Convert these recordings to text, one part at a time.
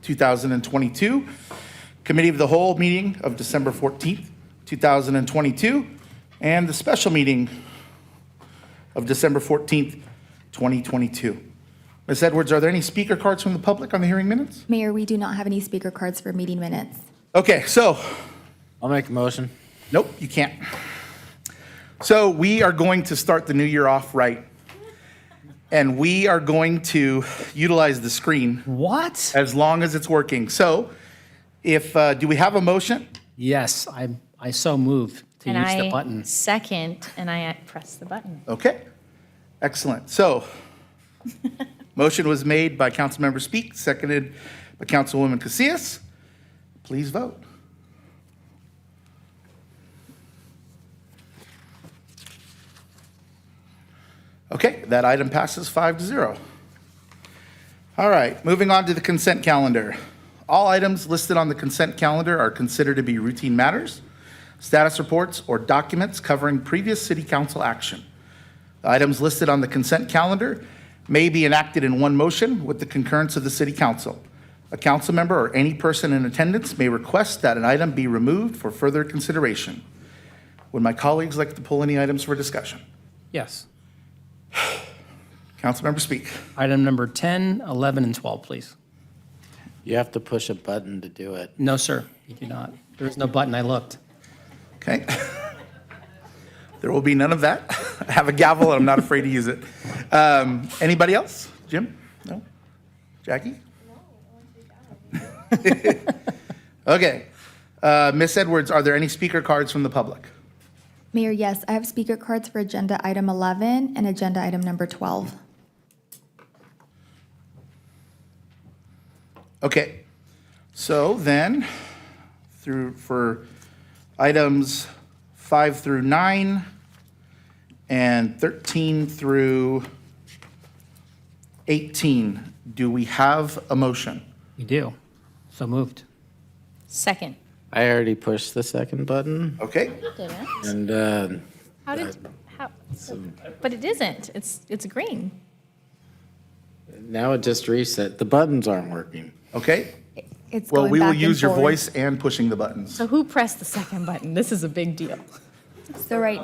2022, Committee of the Whole meeting of December 14th, 2022, and the special meeting of December 14th, 2022. Ms. Edwards, are there any speaker cards from the public on the hearing minutes? Mayor, we do not have any speaker cards for meeting minutes. Okay, so, I'll make a motion. nope, you can't. So we are going to start the new year off right. And we are going to utilize the screen What? as long as it's working. So if, do we have a motion? Yes, I so move to And use the I button. second, and I press the button. Okay, excellent. So, motion was made by Councilmember Speak, seconded by Councilwoman Casillas. Please vote. Okay, that item passes 5-0. All right, moving on to the consent calendar. All items listed on the consent calendar are considered to be routine matters, status reports, or documents covering previous city council action. The items listed on the consent calendar may be enacted in one motion with the concurrence of the city council. A council member or any person in attendance may request that an item be removed for further consideration. Would my colleagues like to pull any items for discussion? Yes. Councilmember Speak. Item number 10, 11, and 12, please. You have to push a button to do it. No, sir, you do not. There is no button. I looked. Okay. There will be none of that. I have a gavel and I'm not afraid to use it. Anybody else? Jim? No? Jackie? Okay. Ms. Edwards, are there any speaker cards from the public? Mayor, yes, I have speaker cards for agenda item 11 and agenda item number 12. Okay. So then, for items 5 through 9 and 13 through 18, do we have a motion? We do. So moved. Second. I already pushed the second button, Okay. Didn't? and How did, how, but it isn't. It's green. now it just reset. The buttons aren't working. Okay. It's Well, going we will back and use your forth. voice and pushing the buttons. So who pressed the second button? This is a big deal. So right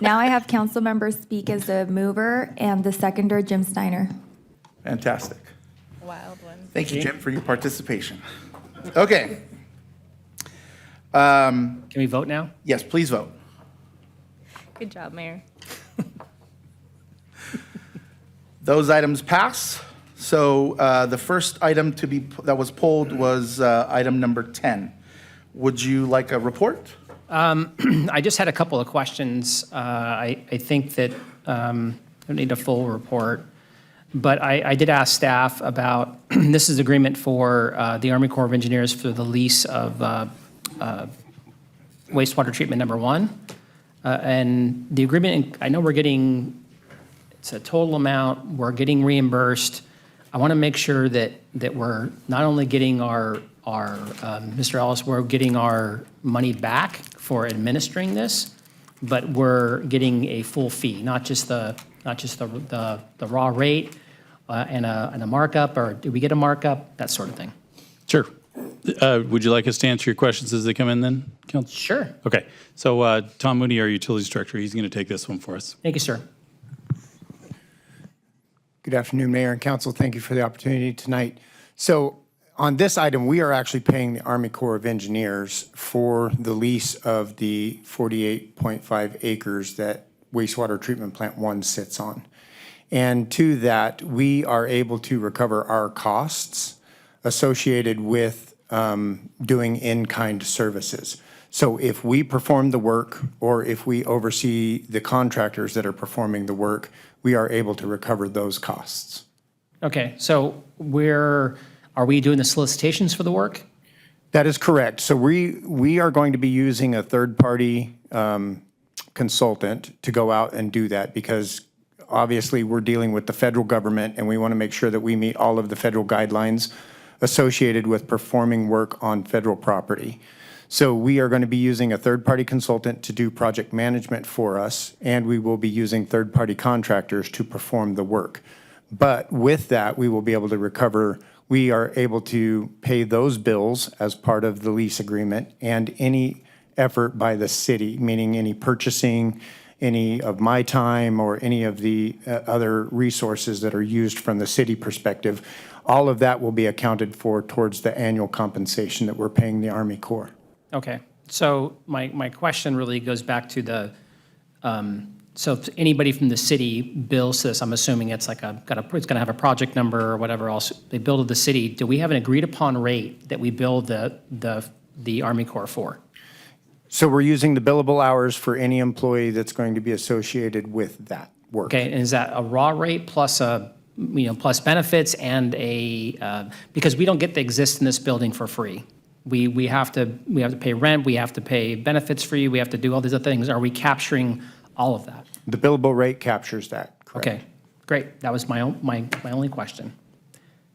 now I have council members Speak as the mover and the seconder, Jim Steiner. Fantastic. Wild one. Thank you, Jim, for your participation. Okay. Can we vote now? Yes, please vote. Good job, Mayor. Those items pass. So the first item that was pulled was item number 10. Would you like a report? I just had a couple of questions. I think that I don't need a full report, but I did ask staff about, this is agreement for the Army Corps of Engineers for the lease of wastewater treatment number 1. And the agreement, I know we're getting, it's a total amount, we're getting reimbursed. I want to make sure that we're not only getting our Mr. Ellis, we're getting our money back for administering this, but we're getting a full fee, not just the raw rate and a markup, or do we get a markup, that sort of thing. Sure. Would you like us to answer your questions as they come in then, Council? Sure. Okay. So Tom Mooney, our Utilities Director, he's going to take this one for us. Thank you, sir. Good afternoon, Mayor and Council. Thank you for the opportunity tonight. So on this item, we are actually paying the Army Corps of Engineers for the lease of the 48.5 acres that wastewater treatment plant 1 sits on. And to that, we are able to recover our costs associated with doing in-kind services. So if we perform the work or if we oversee the contractors that are performing the work, we are able to recover those costs. Okay, so are we doing the solicitations for the work? That is correct. So we are going to be using a third-party consultant to go out and do that because obviously we're dealing with the federal government and we want to make sure that we meet all of the federal guidelines associated with performing work on federal property. So we are going to be using a third-party consultant to do project management for us, and we will be using third-party contractors to perform the work. But with that, we will be able to recover we are able to pay those bills as part of the lease agreement, and any effort by the city, meaning any purchasing, any of my time, or any of the other resources that are used from the city perspective, all of that will be accounted for towards the annual compensation that we're paying the Army Corps. Okay, so my question really goes back to the, so if anybody from the city bills this, I'm assuming it's like it's gonna have a project number or whatever else, they bill to the city, do we have an agreed upon rate that we bill the Army Corps for? So we're using the billable hours for any employee that's going to be associated with that work. Okay, and is that a raw rate plus plus benefits and because we don't get to exist in this building for free. We have to pay rent, we have to pay benefits for you, we have to do all these other things. Are we capturing all of that? The billable rate captures that, correct? Okay, great. That was my only question.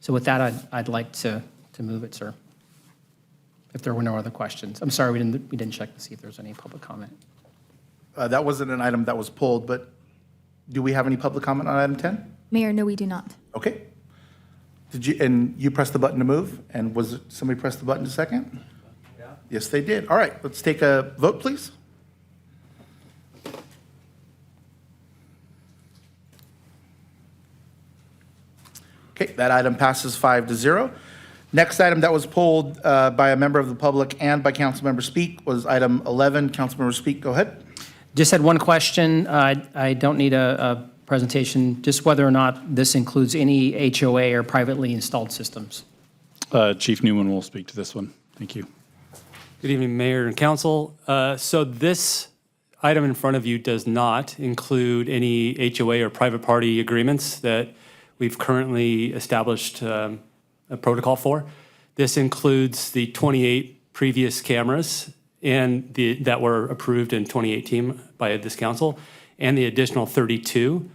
So with that, I'd like to move it, sir. If there were no other questions. I'm sorry, we didn't check to see if there was any public comment. That wasn't an item that was pulled, but do we have any public comment on item 10? Mayor, no, we do not. Okay. And you pressed the button to move, and was it somebody pressed the button to second? Yeah. Yes, they did. All right, let's take a vote, please. Okay, that item passes 5-0. Next item that was pulled by a member of the public and by Councilmember Speak was item 11. Councilmember Speak, go ahead. Just had one question. I don't need a presentation, just whether or not this includes any HOA or privately installed systems. Chief Newman will speak to this one. Thank you. Good evening, Mayor and Council. So this item in front of you does not include any HOA or private party agreements that we've currently established a protocol for. This includes the 28 previous cameras and that were approved in 2018 by this council, and the additional 32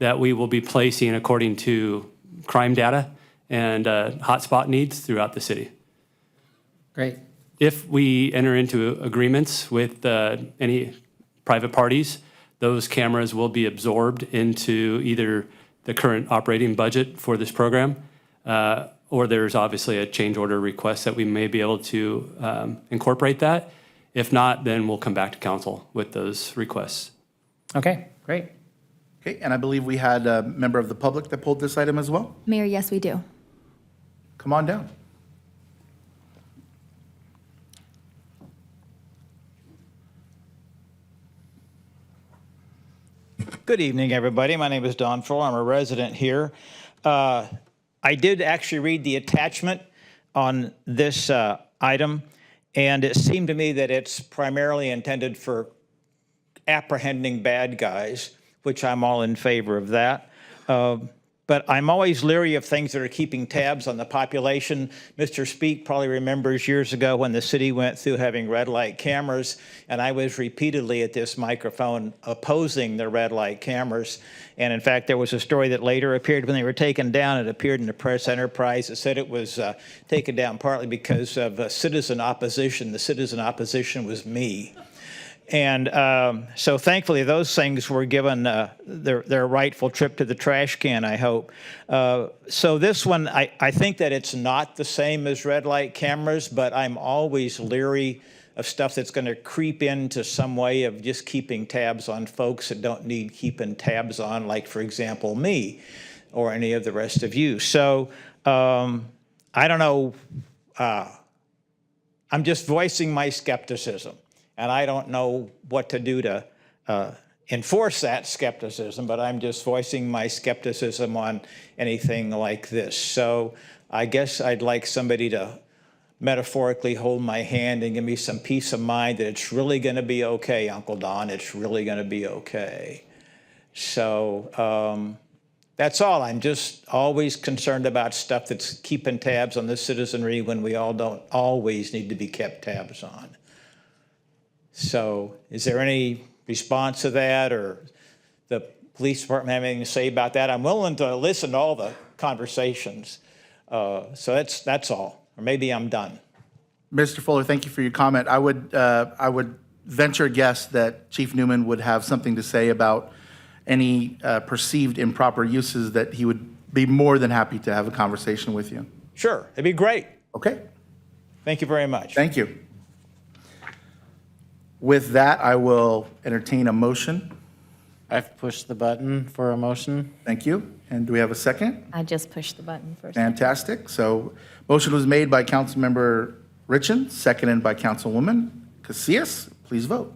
that we will be placing according to crime data and hotspot needs throughout the city. Great. If we enter into agreements with any private parties, those cameras will be absorbed into either the current operating budget for this program, or there's obviously a change order request that we may be able to incorporate that. If not, then we'll come back to council with those requests. Okay, great. Okay, and I believe we had a member of the public that pulled this item as well. Mayor, yes, we do. Come on down. Good evening, everybody. My name is Don Fuller. I'm a resident here. I did actually read the attachment on this item, and it seemed to me that it's primarily intended for apprehending bad guys, which I'm all in favor of that. But I'm always leery of things that are keeping tabs on the population. Mr. Speak probably remembers years ago when the city went through having red light cameras, and I was repeatedly at this microphone opposing the red light cameras. And in fact, there was a story that later appeared when they were taken down. It appeared in the Press Enterprise. It said it was taken down partly because of citizen opposition. The citizen opposition was me. And so thankfully, those things were given their rightful trip to the trash can, I hope. So this one, I think that it's not the same as red light cameras, but I'm always leery of stuff that's going to creep into some way of just keeping tabs on folks that don't need keeping tabs on, like, for example, me or any of the rest of you. So I don't know. I'm just voicing my skepticism. And I don't know what to do to enforce that skepticism, but I'm just voicing my skepticism on anything like this. So I guess I'd like somebody to metaphorically hold my hand and give me some peace of mind that it's really going to be okay, Uncle Don. It's really going to be okay. So that's all. I'm just always concerned about stuff that's keeping tabs on the citizenry when we all don't always need to be kept tabs on. So is there any response to that, or the police department have anything to say about that? I'm willing to listen to all the conversations. So that's all. Or maybe I'm done. Mr. Fuller, thank you for your comment. I would venture a guess that Chief Newman would have something to say about any perceived improper uses that he would be more than happy to have a conversation with you. Sure, it'd be great. Okay, Thank you very much. thank you. With that, I will entertain a motion. I've pushed the button for a motion. Thank you. And do we have a second? I just pushed the button first. Fantastic. So motion was made by Councilmember Richen, seconded by Councilwoman Casillas. Please vote.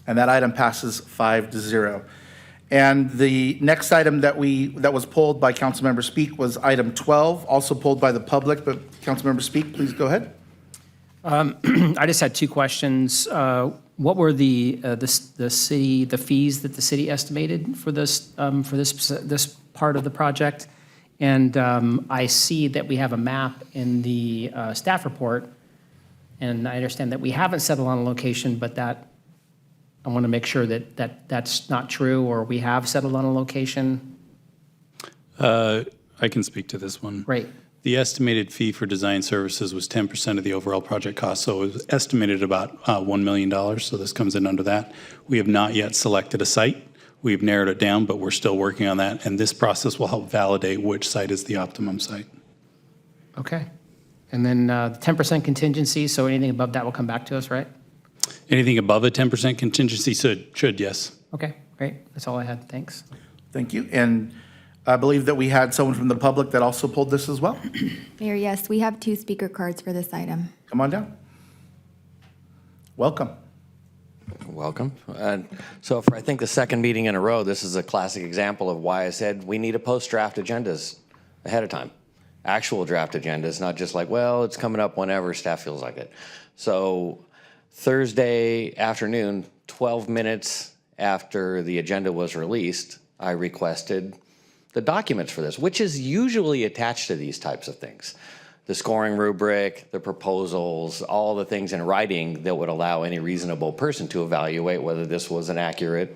And that item passes 5-0. And the next item that was pulled by Councilmember Speak was item 12, also pulled by the public, but Councilmember Speak, please go ahead. I just had two questions. What were the fees that the city estimated for this part of the project? And I see that we have a map in the staff report, and I understand that we haven't settled on a location, but that, I want to make sure that that's not true, or we have settled on a location. I can speak to this one. Great. The estimated fee for design services was 10% of the overall project cost, so it was estimated about $1 million, so this comes in under that. We have not yet selected a site. We've narrowed it down, but we're still working on that, and this process will help validate which site is the optimum site. Okay. And then the 10% contingency, so anything above that will come back to us, right? Anything above a 10% contingency should, yes. Okay, great. That's all I had. Thanks. Thank you. And I believe that we had someone from the public that also pulled this as well. Mayor, yes, we have 2 speaker cards for this item. Come on down. Welcome. Welcome. And so for, I think, the second meeting in a row, this is a classic example of why I said we need to post draft agendas ahead of time. Actual draft agendas, not just like, well, it's coming up whenever staff feels like it. So Thursday afternoon, 12 minutes after the agenda was released, I requested the documents for this, which is usually attached to these types of things. The scoring rubric, the proposals, all the things in writing that would allow any reasonable person to evaluate whether this was an accurate,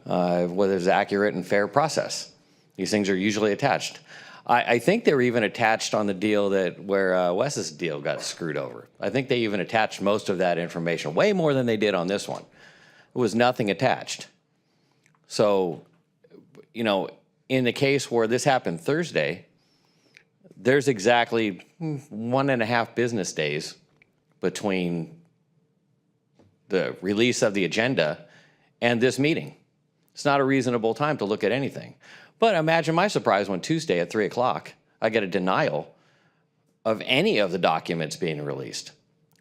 whether it's accurate and fair process. These things are usually attached. I think they were even attached on the deal where Wes's deal got screwed over. I think they even attached most of that information, way more than they did on this one. There was nothing attached. So, you know, in the case where this happened Thursday, there's exactly 1.5 business days between the release of the agenda and this meeting. It's not a reasonable time to look at anything. But imagine my surprise when Tuesday at 3 o'clock, I get a denial of any of the documents being released.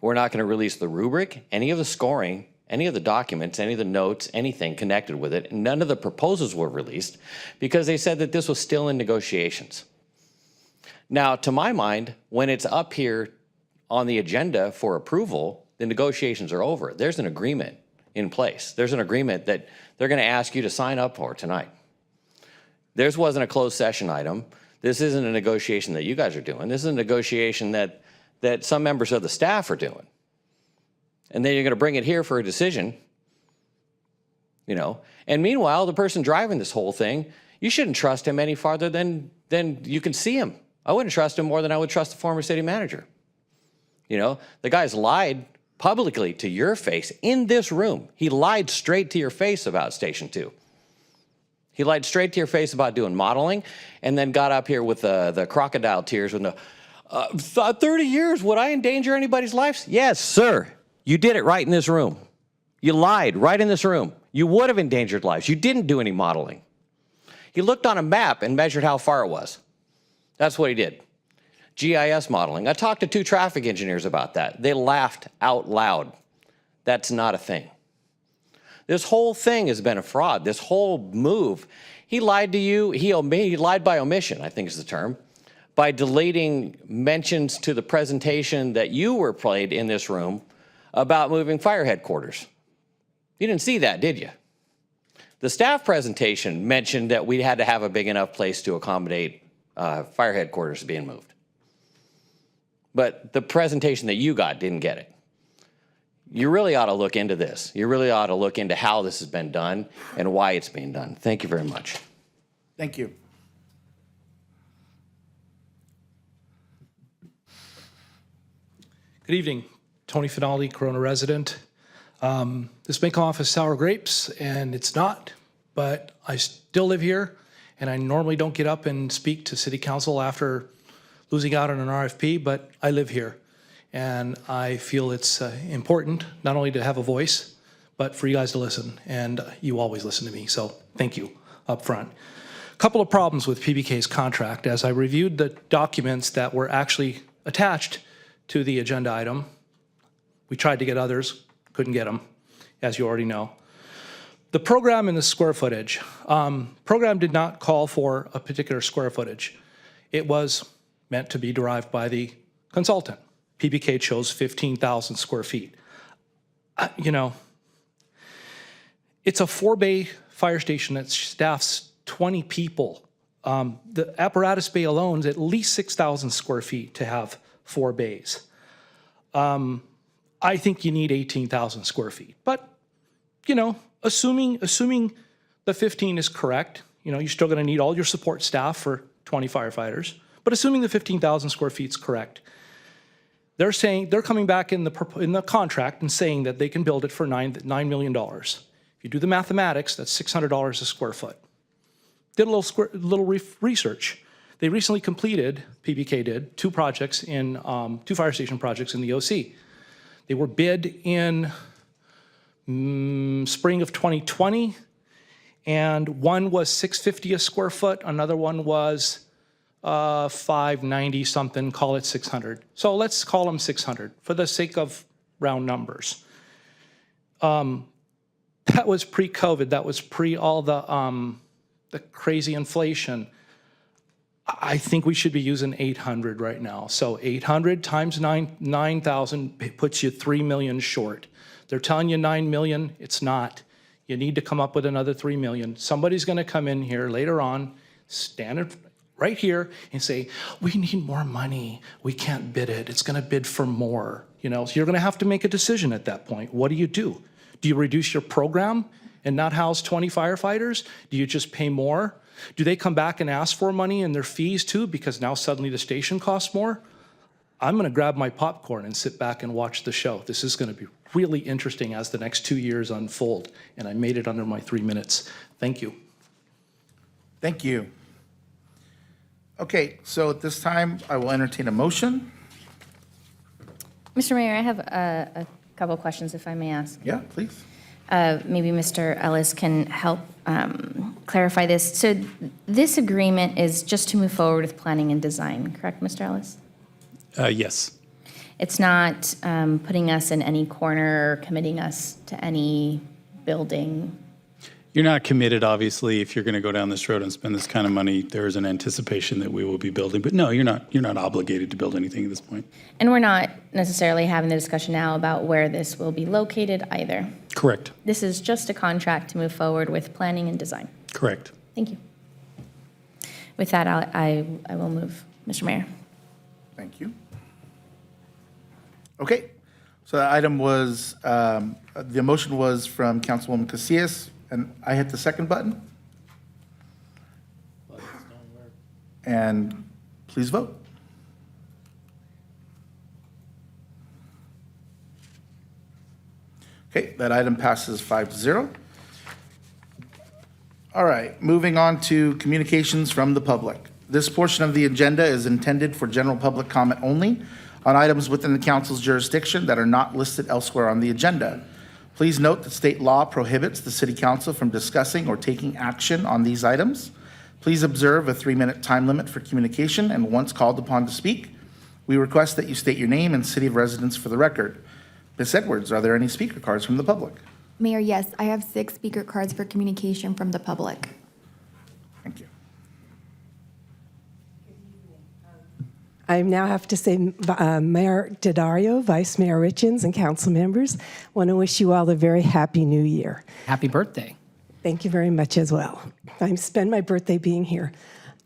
We're not going to release the rubric, any of the scoring, any of the documents, any of the notes, anything connected with it. None of the proposals were released because they said that this was still in negotiations. Now, to my mind, when it's up here on the agenda for approval, the negotiations are over. There's an agreement in place. There's an agreement that they're going to ask you to sign up for tonight. This wasn't a closed session item. This isn't a negotiation that you guys are doing. This is a negotiation that some members of the staff are doing. And then you're going to bring it here for a decision, you know. And meanwhile, the person driving this whole thing, you shouldn't trust him any farther than you can see him. I wouldn't trust him more than I would trust the former city manager. You know, the guy's lied publicly to your face in this room. He lied straight to your face about Station 2. He lied straight to your face about doing modeling, and then got up here with the crocodile tears with the 30 years, would I endanger anybody's lives? Yes, sir. You did it right in this room. You lied right in this room. You would have endangered lives. You didn't do any modeling. He looked on a map and measured how far it was. That's what he did. GIS modeling. I talked to 2 traffic engineers about that. They laughed out loud. That's not a thing. This whole thing has been a fraud. This whole move. He lied to you. He lied by omission, I think is the term, by deleting mentions to the presentation that you were played in this room about moving fire headquarters. You didn't see that, did you? The staff presentation mentioned that we had to have a big enough place to accommodate fire headquarters being moved. But the presentation that you got didn't get it. You really ought to look into this. You really ought to look into how this has been done and why it's being done. Thank you very much. Thank you. Good evening. Tony Finaldi, Corona resident. This may come off as sour grapes, and it's not, but I still live here, and I normally don't get up and speak to city council after losing out on an RFP, but I live here. And I feel it's important not only to have a voice, but for you guys to listen. And you always listen to me, so thank you up front. A couple of problems with PBK's contract. As I reviewed the documents that were actually attached to the agenda item, we tried to get others, couldn't get them, as you already know. The program and the square footage. Program did not call for a particular square footage. It was meant to be derived by the consultant. PBK chose 15,000 square feet. You know, it's a 4-bay fire station that staffs 20 people. The apparatus bay alone is at least 6,000 square feet to have 4 bays. I think you need 18,000 square feet. But, you know, assuming the 15 is correct, you know, you're still going to need all your support staff for 20 firefighters. But assuming the 15,000 square feet is correct, they're coming back in the contract and saying that they can build it for $9 million. If you do the mathematics, that's $600 a square foot. Did a little research. They recently completed, PBK did, 2 projects in, 2 fire station projects in the OC. They were bid in spring of 2020, and one was $650 a square foot, another one was $590 something, call it 600. So let's call them 600 for the sake of round numbers. That was pre-COVID. That was pre all the crazy inflation. I think we should be using 800 right now. So 800 times 9,000 puts you 3 million short. They're telling you 9 million. It's not. You need to come up with another 3 million. Somebody's going to come in here later on, stand right here and say, we need more money. We can't bid it. It's going to bid for more. You know, so you're going to have to make a decision at that point. What do? Do you reduce your program and not house 20 firefighters? Do you just pay more? Do they come back and ask for money in their fees too because now suddenly the station costs more? I'm going to grab my popcorn and sit back and watch the show. This is going to be really interesting as the next 2 years unfold, and I made it under my 3 minutes. Thank you. Thank you. Okay, so at this time, I will entertain a motion. Mr. Mayor, I have a couple questions, if I may ask. Yeah, please. Maybe Mr. Ellis can help clarify this. So this agreement is just to move forward with planning and design, correct, Mr. Ellis? Yes. It's not putting us in any corner or committing us to any building. You're not committed, obviously, if you're going to go down this road and spend this kind of money. There is an anticipation that we will be building, but no, you're not obligated to build anything at this point. And we're not necessarily having the discussion now about where this will be located either. Correct. This is just a contract to move forward with planning and design. Correct. Thank you. With that, I will move, Mr. Mayor. Thank you. Okay, so the item was, the motion was from Councilwoman Casillas, and I hit the second button. And please vote. Okay, that item passes 5-0. All right, moving on to communications from the public. This portion of the agenda is intended for general public comment only on items within the council's jurisdiction that are not listed elsewhere on the agenda. Please note that state law prohibits the city council from discussing or taking action on these items. Please observe a 3-minute time limit for communication, and once called upon to speak, we request that you state your name and city of residence for the record. Ms. Edwards, are there any speaker cards from the public? Mayor, yes, I have 6 speaker cards for communication from the public. Thank you. I now have to say, Mayor Daddario, Vice Mayor Richins, and council members, want to wish you all a very happy new year. Happy birthday. Thank you very much as well. I spend my birthday being here.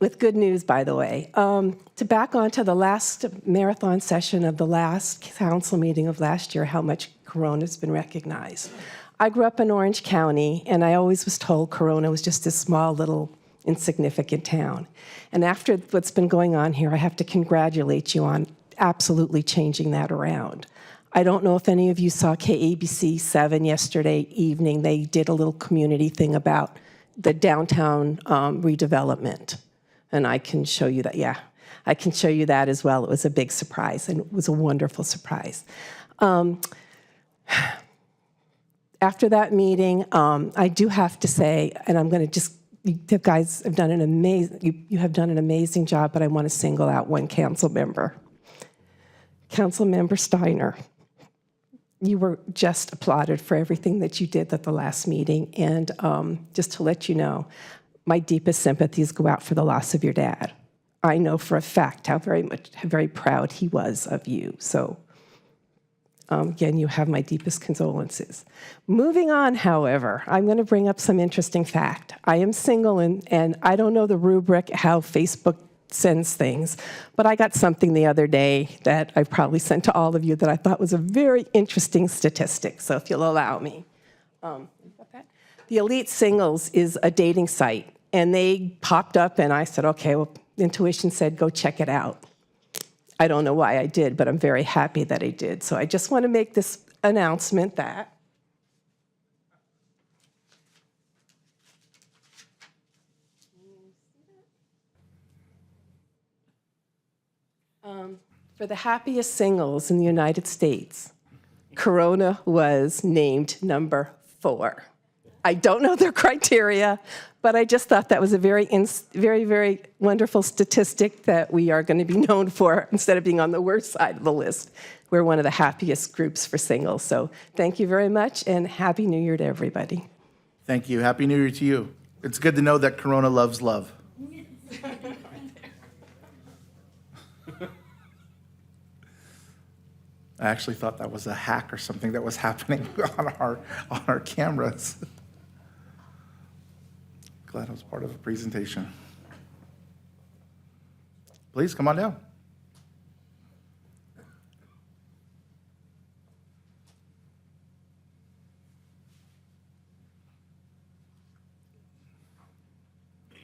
With good news, by the way. To back on to the last marathon session of the last council meeting of last year, how much Corona has been recognized. I grew up in Orange County, and I always was told Corona was just a small little insignificant town. And after what's been going on here, I have to congratulate you on absolutely changing that around. I don't know if any of you saw KABC 7 yesterday evening. They did a little community thing about the downtown redevelopment. And I can show you that, yeah. I can show you that as well. It was a big surprise, and it was a wonderful surprise. After that meeting, I do have to say, and I'm going to just, you guys have done an amazing, you have done an amazing job, but I want to single out one council member. Council Member Steiner. You were just applauded for everything that you did at the last meeting, and just to let you know, my deepest sympathies go out for the loss of your dad. I know for a fact how very proud he was of you. So again, you have my deepest condolences. Moving on, however, I'm going to bring up some interesting fact. I am single, and I don't know the rubric how Facebook sends things, but I got something the other day that I probably sent to all of you that I thought was a very interesting statistic. So if you'll allow me. The Elite Singles is a dating site, and they popped up, and I said, okay, well, intuition said, go check it out. I don't know why I did, but I'm very happy that I did. So I just want to make this announcement that for the happiest singles in the United States, Corona was named number 4. I don't know their criteria, but I just thought that was a very, very wonderful statistic that we are going to be known for. Instead of being on the worst side of the list, we're one of the happiest groups for singles. So thank you very much, and Happy New Year to everybody. Thank you. Happy New Year to you. It's good to know that Corona loves love. I actually thought that was a hack or something that was happening on our cameras. Glad I was part of a presentation. Please come on down.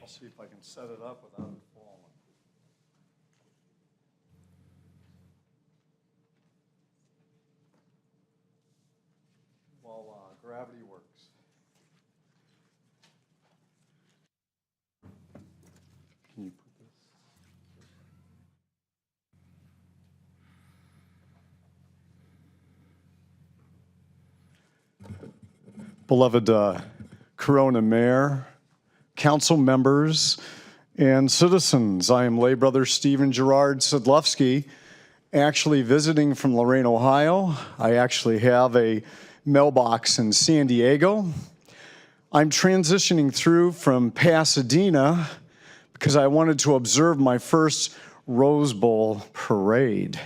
I'll see if I can set it up without it falling. While gravity works. Can you put this? Beloved Corona Mayor, council members, and citizens, I am lay brother Stephen Gerard Sedlowski, actually visiting from Lorain, Ohio. I actually have a mailbox in San Diego. I'm transitioning through from Pasadena because I wanted to observe my first Rose Bowl parade.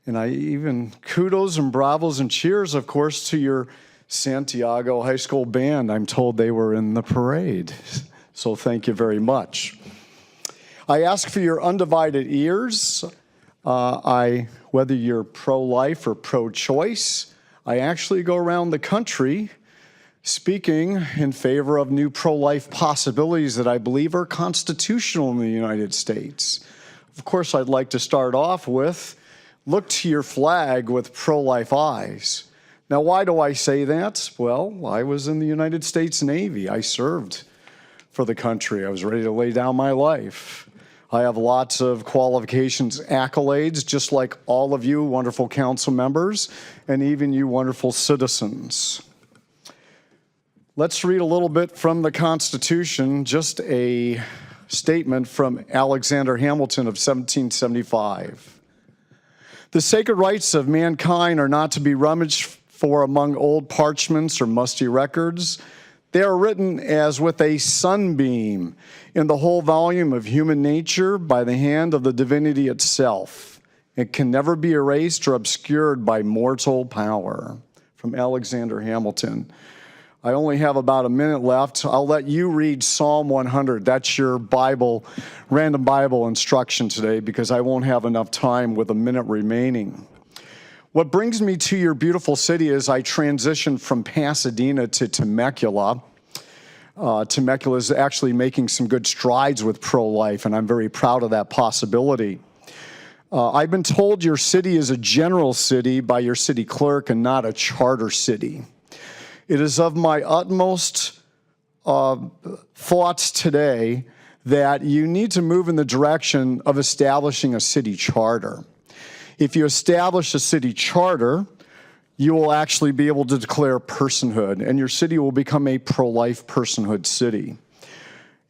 And I even kudos and bravos and cheers, of course, to your Santiago High School band. I'm told they were in the parade. So thank you very much. I ask for your undivided ears. Whether you're pro-life or pro-choice, I actually go around the country speaking in favor of new pro-life possibilities that I believe are constitutional in the United States. Of course, I'd like to start off with, look to your flag with pro-life eyes. Now, why do I say that? Well, I was in the United States Navy. I served for the country. I was ready to lay down my life. I have lots of qualifications, accolades, just like all of you wonderful council members, and even you wonderful citizens. Let's read a little bit from the Constitution, just a statement from Alexander Hamilton of 1775. The sacred rights of mankind are not to be rummaged for among old parchments or musty records. They are written as with a sunbeam in the whole volume of human nature by the hand of the divinity itself. It can never be erased or obscured by mortal power. From Alexander Hamilton. I only have about a minute left. I'll let you read Psalm 100. That's your Bible, random Bible instruction today, because I won't have enough time with a minute remaining. What brings me to your beautiful city is I transitioned from Pasadena to Temecula. Temecula is actually making some good strides with pro-life, and I'm very proud of that possibility. I've been told your city is a general city by your city clerk and not a charter city. It is of my utmost thoughts today that you need to move in the direction of establishing a city charter. If you establish a city charter, you will actually be able to declare personhood, and your city will become a pro-life personhood city.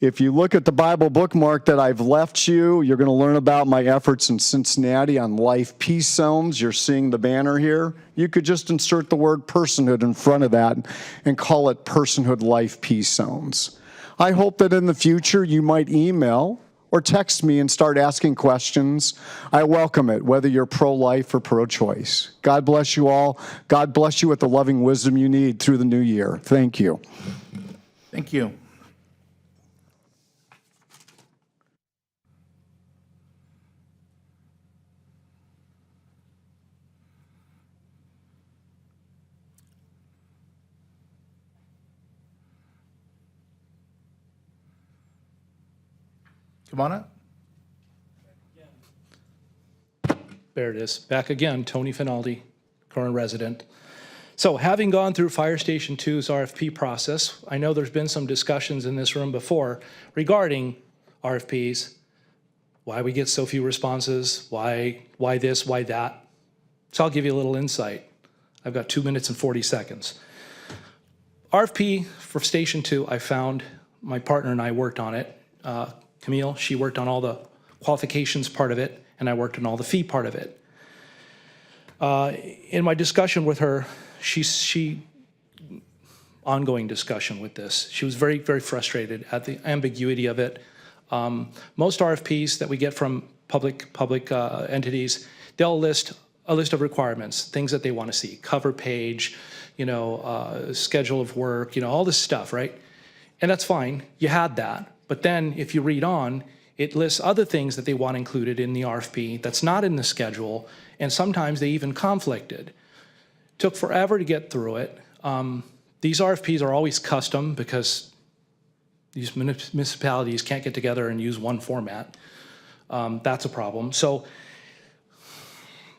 If you look at the Bible bookmark that I've left you, you're going to learn about my efforts in Cincinnati on life peace zones. You're seeing the banner here. You could just insert the word personhood in front of that and call it Personhood Life Peace Zones. I hope that in the future you might email or text me and start asking questions. I welcome it, whether you're pro-life or pro-choice. God bless you all. God bless you with the loving wisdom you need through the new year. Thank you. Thank you. Come on up. There it is. Back again, Tony Finaldi, current resident. So having gone through Fire Station 2's RFP process, I know there's been some discussions in this room before regarding RFPs, why we get so few responses, why this, why that. So I'll give you a little insight. I've got 2 minutes and 40 seconds. RFP for Station 2, I found, my partner and I worked on it. Camille, she worked on all the qualifications part of it, and I worked on all the fee part of it. In my discussion with her, ongoing discussion with this, she was very, very frustrated at the ambiguity of it. Most RFPs that we get from public entities, they'll list a list of requirements, things that they want to see, cover page, schedule of work, all this stuff, right? And that's fine, you had that. But then if you read on, it lists other things that they want included in the RFP that's not in the schedule, and sometimes they even conflicted. Took forever to get through it. These RFPs are always custom because these municipalities can't get together and use one format. That's a problem. So,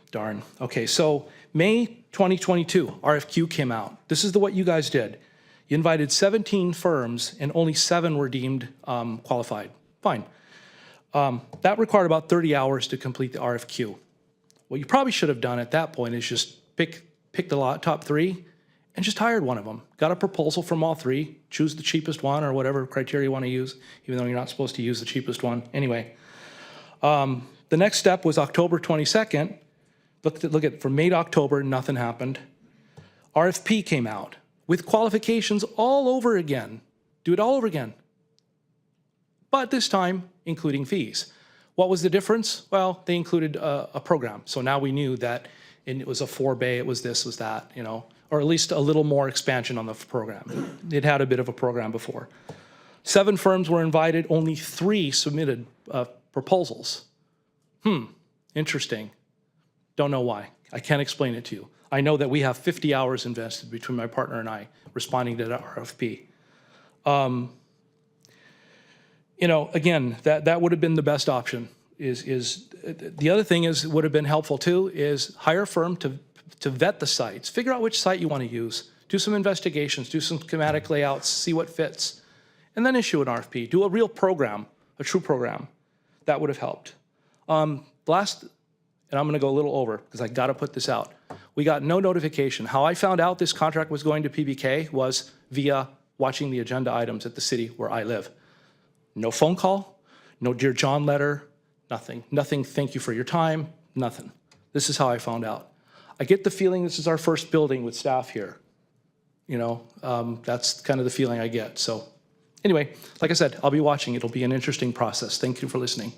darn. Okay, so May 2022, RFQ came out. This is what you guys did. You invited 17 firms and only 7 were deemed qualified. Fine. That required about 30 hours to complete the RFQ. What you probably should have done at that point is just pick the top 3 and just hired one of them. Got a proposal from all 3, choose the cheapest one or whatever criteria you want to use, even though you're not supposed to use the cheapest one. Anyway, the next step was October 22nd. Look at from May to October, nothing happened. RFP came out with qualifications all over again. Do it all over again. But this time, including fees. What was the difference? Well, they included a program. So now we knew that it was a 4-bay, it was this, was that, or at least a little more expansion on the program. It had a bit of a program before. 7 firms were invited, only 3 submitted proposals. Interesting. Don't know why. I can't explain it to you. I know that we have 50 hours invested between my partner and I responding to that RFP. Again, that would have been the best option. The other thing would have been helpful too is hire a firm to vet the sites, figure out which site you want to use, do some investigations, do some schematic layouts, see what fits, and then issue an RFP. Do a real program, a true program. That would have helped. Last, and I'm going to go a little over because I got to put this out. We got no notification. How I found out this contract was going to PBK was via watching the agenda items at the city where I live. No phone call, no Dear John letter, nothing. Nothing, thank you for your time, nothing. This is how I found out. I get the feeling this is our first building with staff here. That's kind of the feeling I get. So anyway, like I said, I'll be watching. It'll be an interesting process. Thank you for listening.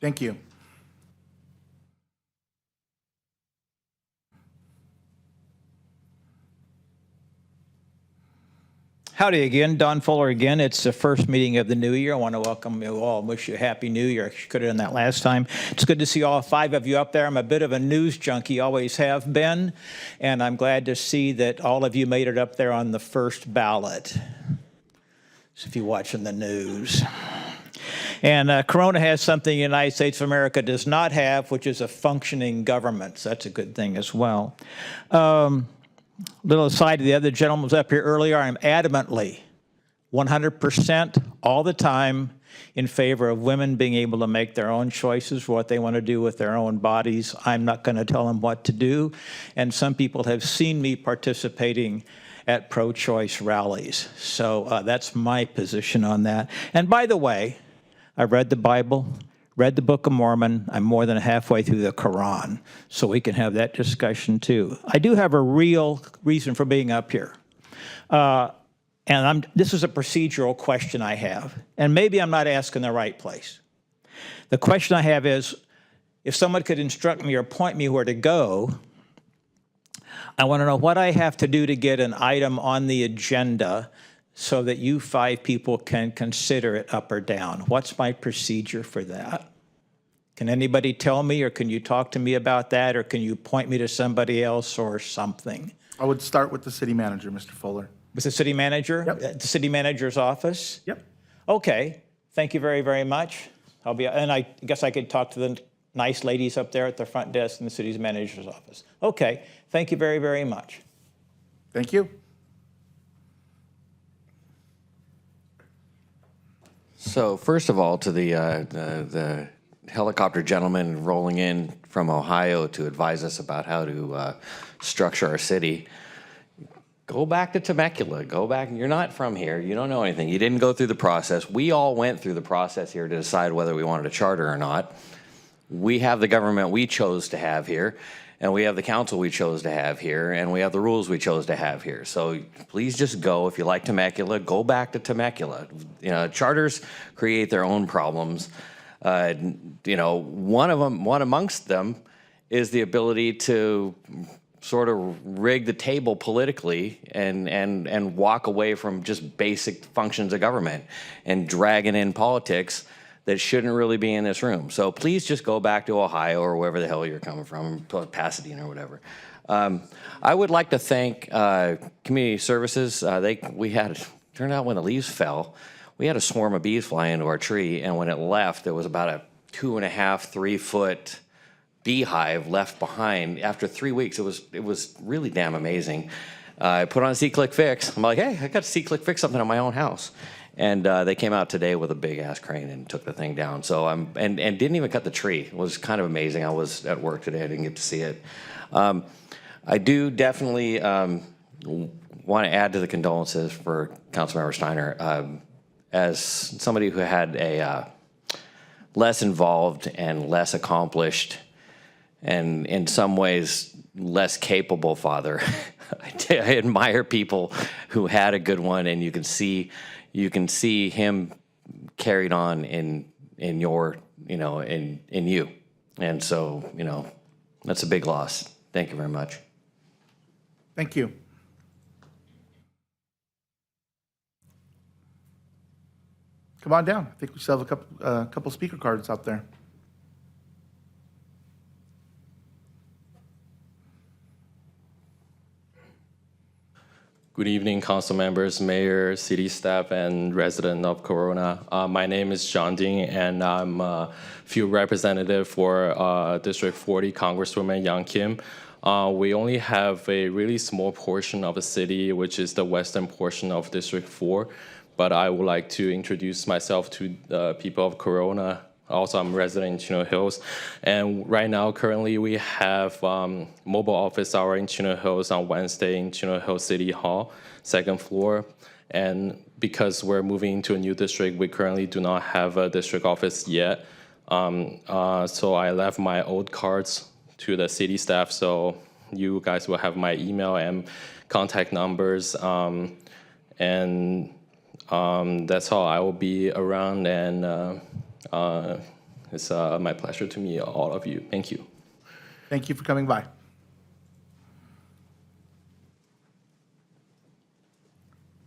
Thank you. Howdy again, Don Fuller again. It's the first meeting of the new year. I want to welcome you all and wish you a happy new year. I could have done that last time. It's good to see all 5 of you up there. I'm a bit of a news junkie, always have been, and I'm glad to see that all of you made it up there on the first ballot. So if you're watching the news. And Corona has something the United States of America does not have, which is a functioning government. So that's a good thing as well. Little aside, the other gentleman was up here earlier. I'm adamantly 100% all the time in favor of women being able to make their own choices for what they want to do with their own bodies. I'm not going to tell them what to do. And some people have seen me participating at pro-choice rallies. So that's my position on that. And by the way, I've read the Bible, read the Book of Mormon. I'm more than halfway through the Quran, so we can have that discussion too. I do have a real reason for being up here. This is a procedural question I have, and maybe I'm not asking the right place. The question I have is, if someone could instruct me or point me where to go, I want to know what I have to do to get an item on the agenda so that you 5 people can consider it up or down. What's my procedure for that? Can anybody tell me, or can you talk to me about that, or can you point me to somebody else or something? I would start with the city manager, Mr. Fuller. With the city manager? Yep. At the city manager's office? Yep. Okay, thank you very, very much. And I guess I could talk to the nice ladies up there at the front desk in the city's manager's office. Okay, thank you very, very much. Thank you. So first of all, to the helicopter gentleman rolling in from Ohio to advise us about how to structure our city, go back to Temecula. Go back. You're not from here. You don't know anything. You didn't go through the process. We all went through the process here to decide whether we wanted a charter or not. We have the government we chose to have here, and we have the council we chose to have here, and we have the rules we chose to have here. So please just go. If you like Temecula, go back to Temecula. You know, charters create their own problems. You know, one amongst them is the ability to sort of rig the table politically and walk away from just basic functions of government and dragging in politics that shouldn't really be in this room. So please just go back to Ohio or wherever the hell you're coming from, Pasadena or whatever. I would like to thank Community Services. Turned out when the leaves fell, we had a swarm of bees fly into our tree, and when it left, there was about a 2.5, 3 foot beehive left behind. After 3 weeks, it was really damn amazing. I put on SeeClick Fix. I'm like, hey, I got to SeeClick Fix something on my own house. And they came out today with a big ass crane and took the thing down. So and didn't even cut the tree. It was kind of amazing. I was at work today. I didn't get to see it. I do definitely want to add to the condolences for Councilmember Steiner. As somebody who had a less involved and less accomplished and in some ways less capable father, I admire people who had a good one, and you can see him carried on in your, in you. And so, that's a big loss. Thank you very much. Thank you. Come on down. I think we still have a couple speaker cards out there. Good evening, council members, mayor, city staff, and resident of Corona. My name is John Ding, and I'm a field representative for District 40, Congresswoman Yang Kim. We only have a really small portion of the city, which is the western portion of District 4, but I would like to introduce myself to the people of Corona. Also, I'm a resident in Chino Hills. And right now, currently, we have mobile office hour in Chino Hills on Wednesday in Chino Hills City Hall, 2nd floor. And because we're moving to a new district, we currently do not have a district office yet. So I left my old cards to the city staff, so you guys will have my email and contact numbers. That's all. I will be around, and it's my pleasure to meet all of you. Thank you. Thank you for coming by.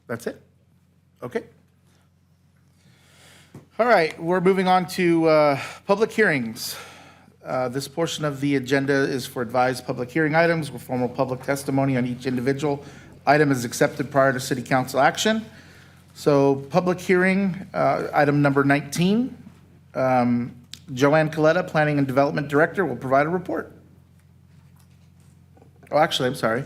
That's it? Okay. All right, we're moving on to public hearings. This portion of the agenda is for advised public hearing items where formal public testimony on each individual item is accepted prior to city council action. So public hearing, item number 19. Joanne Coletta, Planning and Development Director, will provide a report. Oh, actually, I'm sorry.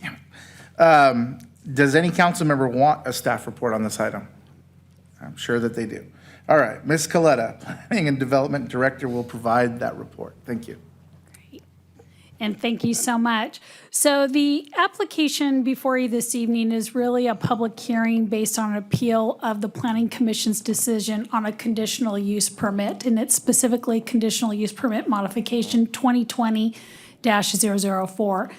Damn it. Does any council member want a staff report on this item? I'm sure that they do. All right, Ms. Coletta, Planning and Development Director, will provide that report. Thank you. And thank you so much. So the application before you this evening is really a public hearing based on an appeal of the Planning Commission's decision on a conditional use permit, and it's specifically conditional use permit modification 2020-004.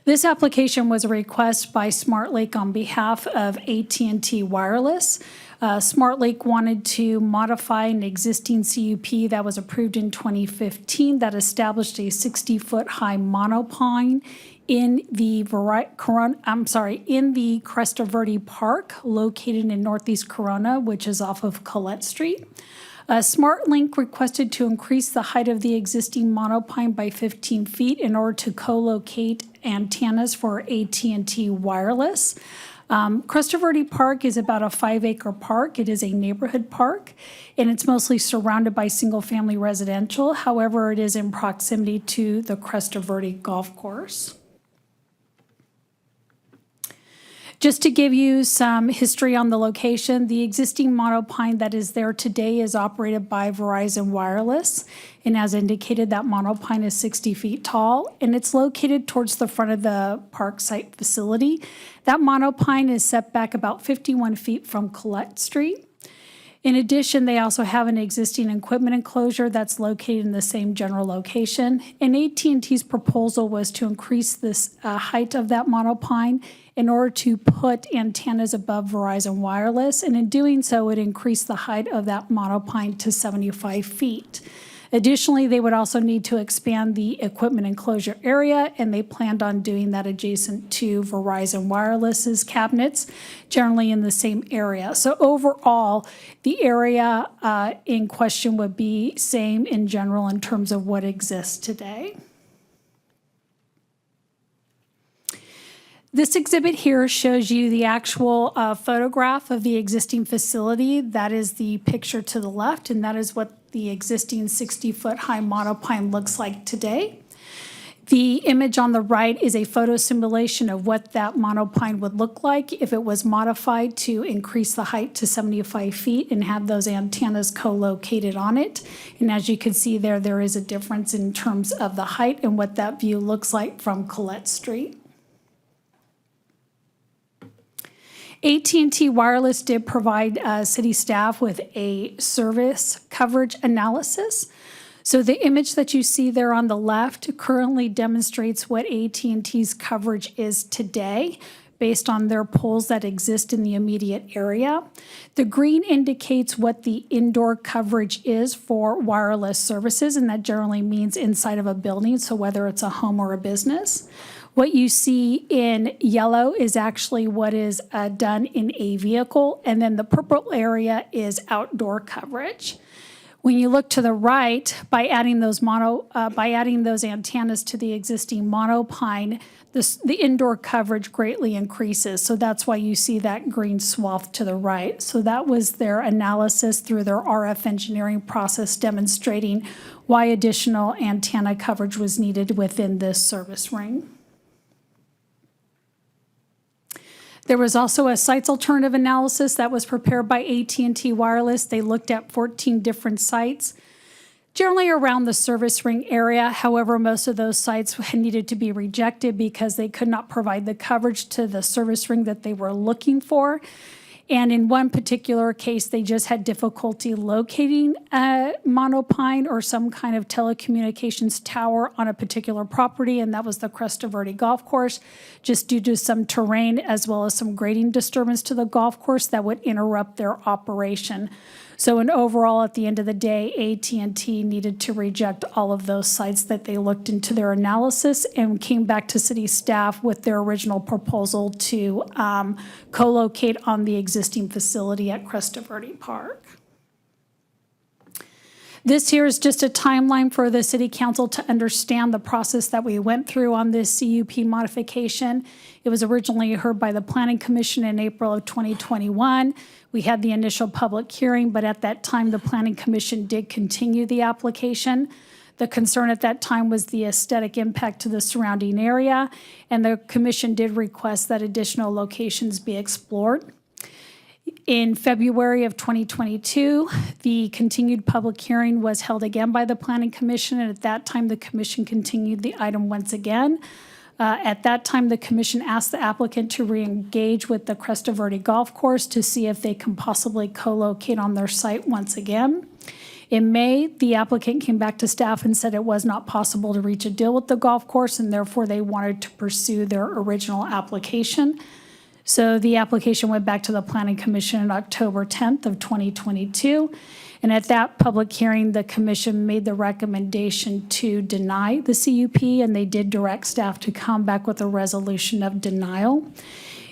This application was a request by SmartLake on behalf of AT&T Wireless. SmartLake wanted to modify an existing CUP that was approved in 2015 that established a 60-foot high monopine in the Cresta Verde Park located in Northeast Corona, which is off of Colette Street. SmartLink requested to increase the height of the existing monopine by 15 feet in order to co-locate antennas for AT&T Wireless. Cresta Verde Park is about a 5-acre park. It is a neighborhood park, and it's mostly surrounded by single-family residential. However, it is in proximity to the Cresta Verde Golf Course. Just to give you some history on the location, the existing monopine that is there today is operated by Verizon Wireless. And as indicated, that monopine is 60 feet tall, and it's located towards the front of the park site facility. That monopine is set back about 51 feet from Colette Street. In addition, they also have an existing equipment enclosure that's located in the same general location. And AT&T's proposal was to increase this height of that monopine in order to put antennas above Verizon Wireless. And in doing so, it increased the height of that monopine to 75 feet. Additionally, they would also need to expand the equipment enclosure area, and they planned on doing that adjacent to Verizon Wireless's cabinets, generally in the same area. So overall, the area in question would be same in general in terms of what exists today. This exhibit here shows you the actual photograph of the existing facility. That is the picture to the left, and that is what the existing 60-foot high monopine looks like today. The image on the right is a photo simulation of what that monopine would look like if it was modified to increase the height to 75 feet and have those antennas co-located on it. And as you can see there, there is a difference in terms of the height and what that view looks like from Colette Street. AT&T Wireless did provide city staff with a service coverage analysis. So the image that you see there on the left currently demonstrates what AT&T's coverage is today based on their poles that exist in the immediate area. The green indicates what the indoor coverage is for wireless services, and that generally means inside of a building, so whether it's a home or a business. What you see in yellow is actually what is done in a vehicle, and then the purple area is outdoor coverage. When you look to the right, by adding those antennas to the existing monopine, the indoor coverage greatly increases. So that's why you see that green swath to the right. So that was their analysis through their RF engineering process demonstrating why additional antenna coverage was needed within this service ring. There was also a sites alternative analysis that was prepared by AT&T Wireless. They looked at 14 different sites, generally around the service ring area. However, most of those sites needed to be rejected because they could not provide the coverage to the service ring that they were looking for. And in one particular case, they just had difficulty locating a monopine or some kind of telecommunications tower on a particular property, and that was the Cresta Verde Golf Course, just due to some terrain as well as some grading disturbance to the golf course that would interrupt their operation. So in overall, at the end of the day, AT&T needed to reject all of those sites that they looked into their analysis and came back to city staff with their original proposal to co-locate on the existing facility at Cresta Verde Park. This here is just a timeline for the City Council to understand the process that we went through on this CUP modification. It was originally heard by the Planning Commission in April of 2021. We had the initial public hearing, but at that time, the Planning Commission did continue the application. The concern at that time was the aesthetic impact to the surrounding area, and the commission did request that additional locations be explored. In February of 2022, the continued public hearing was held again by the Planning Commission, and at that time, the commission continued the item once again. At that time, the commission asked the applicant to re-engage with the Cresta Verde Golf Course to see if they can possibly co-locate on their site once again. In May, the applicant came back to staff and said it was not possible to reach a deal with the golf course, and therefore they wanted to pursue their original application. So the application went back to the Planning Commission on October 10th of 2022. And at that public hearing, the commission made the recommendation to deny the CUP, and they did direct staff to come back with a resolution of denial.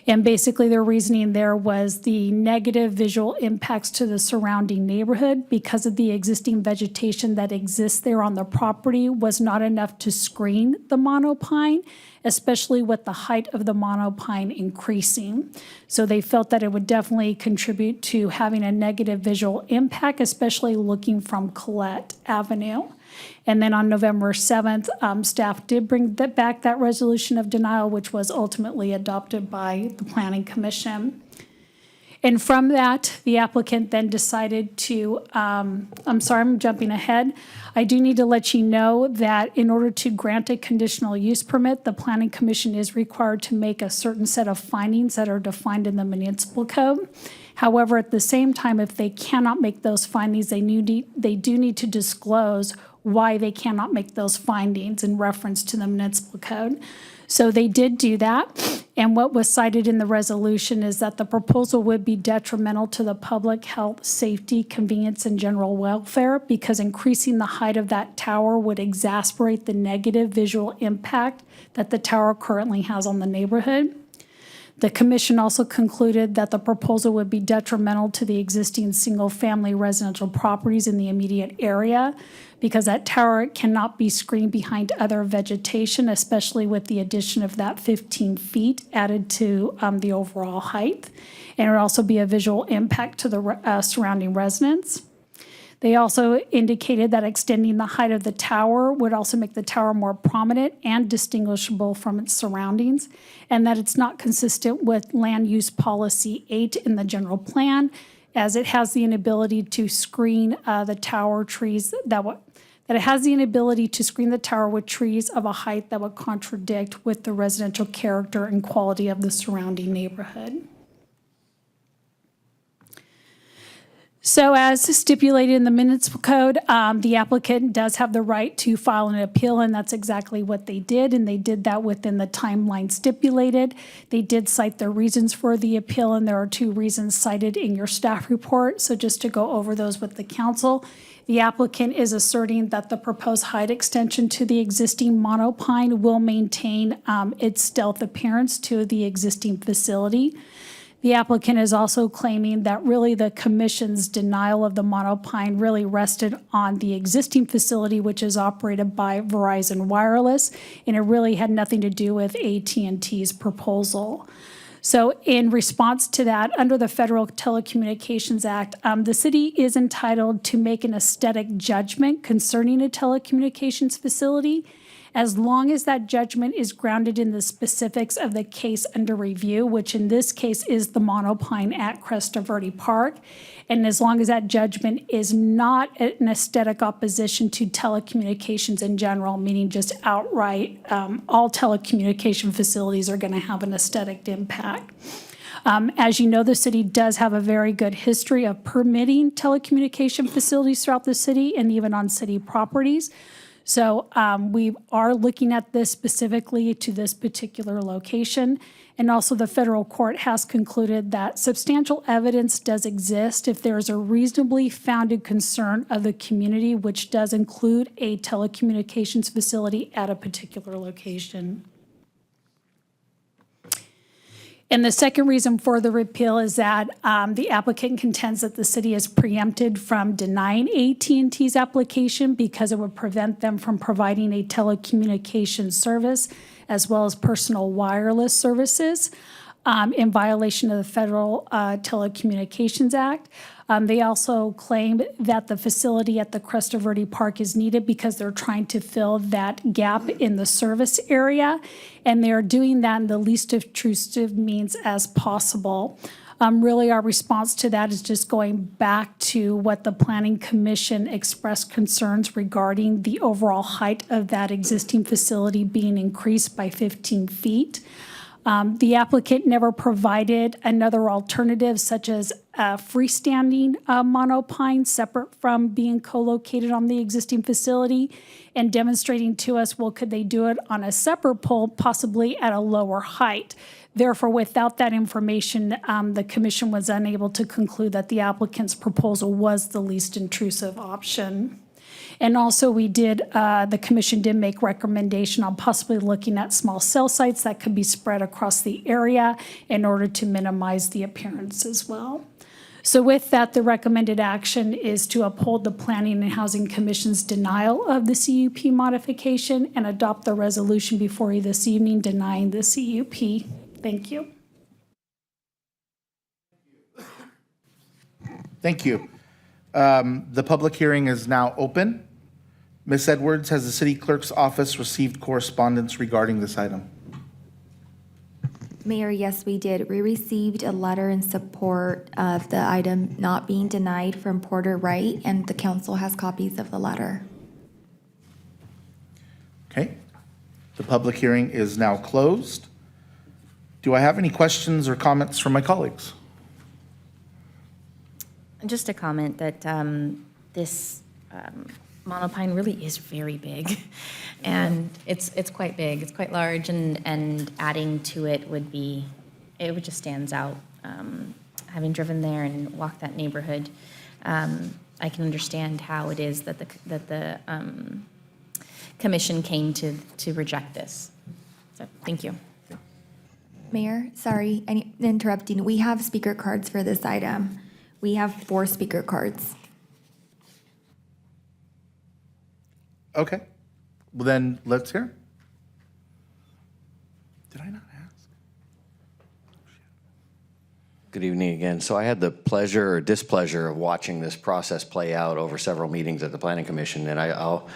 And basically their reasoning there was the negative visual impacts to the surrounding neighborhood because of the existing vegetation that exists there on the property was not enough to screen the monopine, especially with the height of the monopine increasing. So they felt that it would definitely contribute to having a negative visual impact, especially looking from Colette Avenue. And then on November 7th, staff did bring back that resolution of denial, which was ultimately adopted by the Planning Commission. And from that, the applicant then decided to, I'm sorry, I'm jumping ahead. I do need to let you know that in order to grant a conditional use permit, the Planning Commission is required to make a certain set of findings that are defined in the municipal code. However, at the same time, if they cannot make those findings, they do need to disclose why they cannot make those findings in reference to the municipal code. So they did do that. And what was cited in the resolution is that the proposal would be detrimental to the public health, safety, convenience, and general welfare because increasing the height of that tower would exacerbate the negative visual impact that the tower currently has on the neighborhood. The commission also concluded that the proposal would be detrimental to the existing single-family residential properties in the immediate area because that tower cannot be screened behind other vegetation, especially with the addition of that 15 feet added to the overall height. And it would also be a visual impact to the surrounding residents. They also indicated that extending the height of the tower would also make the tower more prominent and distinguishable from its surroundings, and that it's not consistent with Land Use Policy 8 in the general plan, as it has the inability to screen the tower trees that it has the inability to screen the tower with trees of a height that would contradict with the residential character and quality of the surrounding neighborhood. So as stipulated in the municipal code, the applicant does have the right to file an appeal, and that's exactly what they did, and they did that within the timeline stipulated. They did cite their reasons for the appeal, and there are 2 reasons cited in your staff report. So just to go over those with the council, the applicant is asserting that the proposed height extension to the existing monopine will maintain its stealth appearance to the existing facility. The applicant is also claiming that really the commission's denial of the monopine really rested on the existing facility, which is operated by Verizon Wireless, and it really had nothing to do with AT&T's proposal. So in response to that, under the Federal Telecommunications Act, the city is entitled to make an aesthetic judgment concerning a telecommunications facility, as long as that judgment is grounded in the specifics of the case under review, which in this case is the monopine at Cresta Verde Park, and as long as that judgment is not an aesthetic opposition to telecommunications in general, meaning just outright, all telecommunication facilities are going to have an aesthetic impact. As you know, the city does have a very good history of permitting telecommunication facilities throughout the city and even on city properties. So we are looking at this specifically to this particular location. And also the federal court has concluded that substantial evidence does exist if there is a reasonably founded concern of the community, which does include a telecommunications facility at a particular location. And the second reason for the repeal is that the applicant contends that the city is preempted from denying AT&T's application because it would prevent them from providing a telecommunications service as well as personal wireless services in violation of the Federal Telecommunications Act. They also claim that the facility at the Cresta Verde Park is needed because they're trying to fill that gap in the service area, and they're doing that in the least intrusive means as possible. Really, our response to that is just going back to what the Planning Commission expressed concerns regarding the overall height of that existing facility being increased by 15 feet. The applicant never provided another alternative such as a freestanding monopine separate from being co-located on the existing facility, and demonstrating to us, well, could they do it on a separate pole, possibly at a lower height? Therefore, without that information, the commission was unable to conclude that the applicant's proposal was the least intrusive option. And also, the commission did make recommendation on possibly looking at small cell sites that could be spread across the area in order to minimize the appearance as well. So with that, the recommended action is to uphold the Planning and Housing Commission's denial of the CUP modification and adopt the resolution before you this evening denying the CUP. Thank you. Thank you. The public hearing is now open. Ms. Edwards, has the city clerk's office received correspondence regarding this item? Mayor, yes, we did. We received a letter in support of the item not being denied from Porter Wright, and the council has copies of the letter. Okay. The public hearing is now closed. Do I have any questions or comments from my colleagues? Just a comment that this monopine really is very big, and it's quite big. It's quite large, and adding to it would just stands out. Having driven there and walked that neighborhood, I can understand how it is that the commission came to reject this. So thank you. Mayor, sorry, interrupting. We have speaker cards for this item. We have 4 speaker cards. Okay. Well, then let's hear. Did I not ask? Good evening again. So I had the pleasure or displeasure of watching this process play out over several meetings at the Planning Commission, and I'll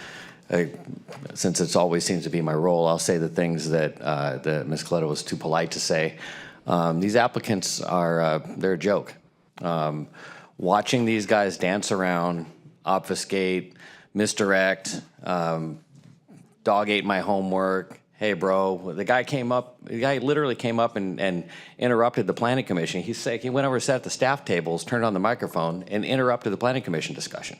since it always seems to be my role, I'll say the things that Ms. Coletta was too polite to say. These applicants they're a joke. Watching these guys dance around, obfuscate, misdirect, dog ate my homework. Hey, bro, the guy literally came up and interrupted the Planning Commission. He went over, sat at the staff tables, turned on the microphone, and interrupted the Planning Commission discussion.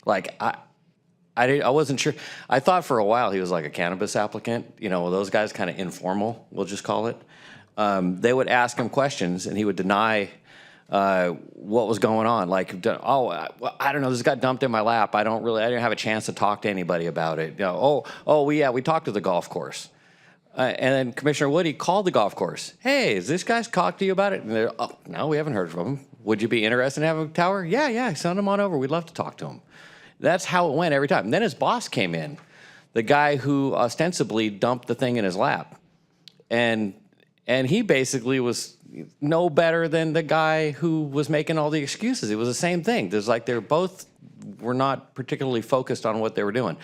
Like, I wasn't sure. I thought for a while he was like a cannabis applicant. You know, those guys kind of informal, we'll just call it. They would ask him questions, and he would deny what was going on. Like, I don't know, this got dumped in my lap. I didn't have a chance to talk to anybody about it. You know, we talked to the golf course. And then Commissioner Woody called the golf course. Hey, has this guy talked to you about it? And they're, no, we haven't heard from him. Would you be interested in having a tower? Yeah, send him on over. We'd love to talk to him. That's how it went every time. And then his boss came in, the guy who ostensibly dumped the thing in his lap. And he basically was no better than the guy who was making all the excuses. It was the same thing. There's like they both were not particularly focused on what they were doing.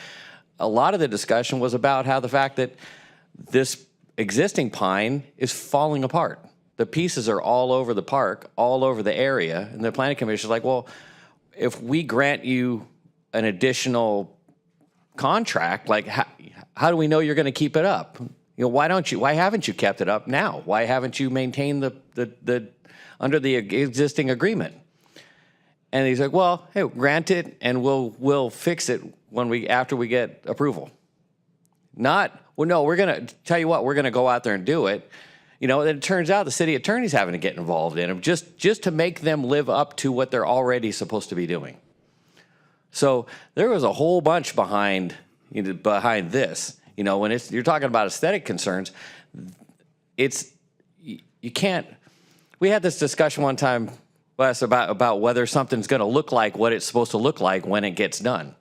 A lot of the discussion was about how the fact that this existing pine is falling apart. The pieces are all over the park, all over the area, and the Planning Commission is like, well, if we grant you an additional contract, like how do we know you're going to keep it up? You know, why haven't you kept it up now? Why haven't you maintained the under the existing agreement? And he's like, well, hey, grant it and we'll fix it after we get approval. Not, well, no, we're going to tell you what, we're going to go out there and do it. You know, and it turns out the city attorney's having to get involved in it just to make them live up to what they're already supposed to be doing. So there was a whole bunch behind this. You know, when you're talking about aesthetic concerns, you can't. We had this discussion one time, Wes, about whether something's going to look like what it's supposed to look like when it gets done.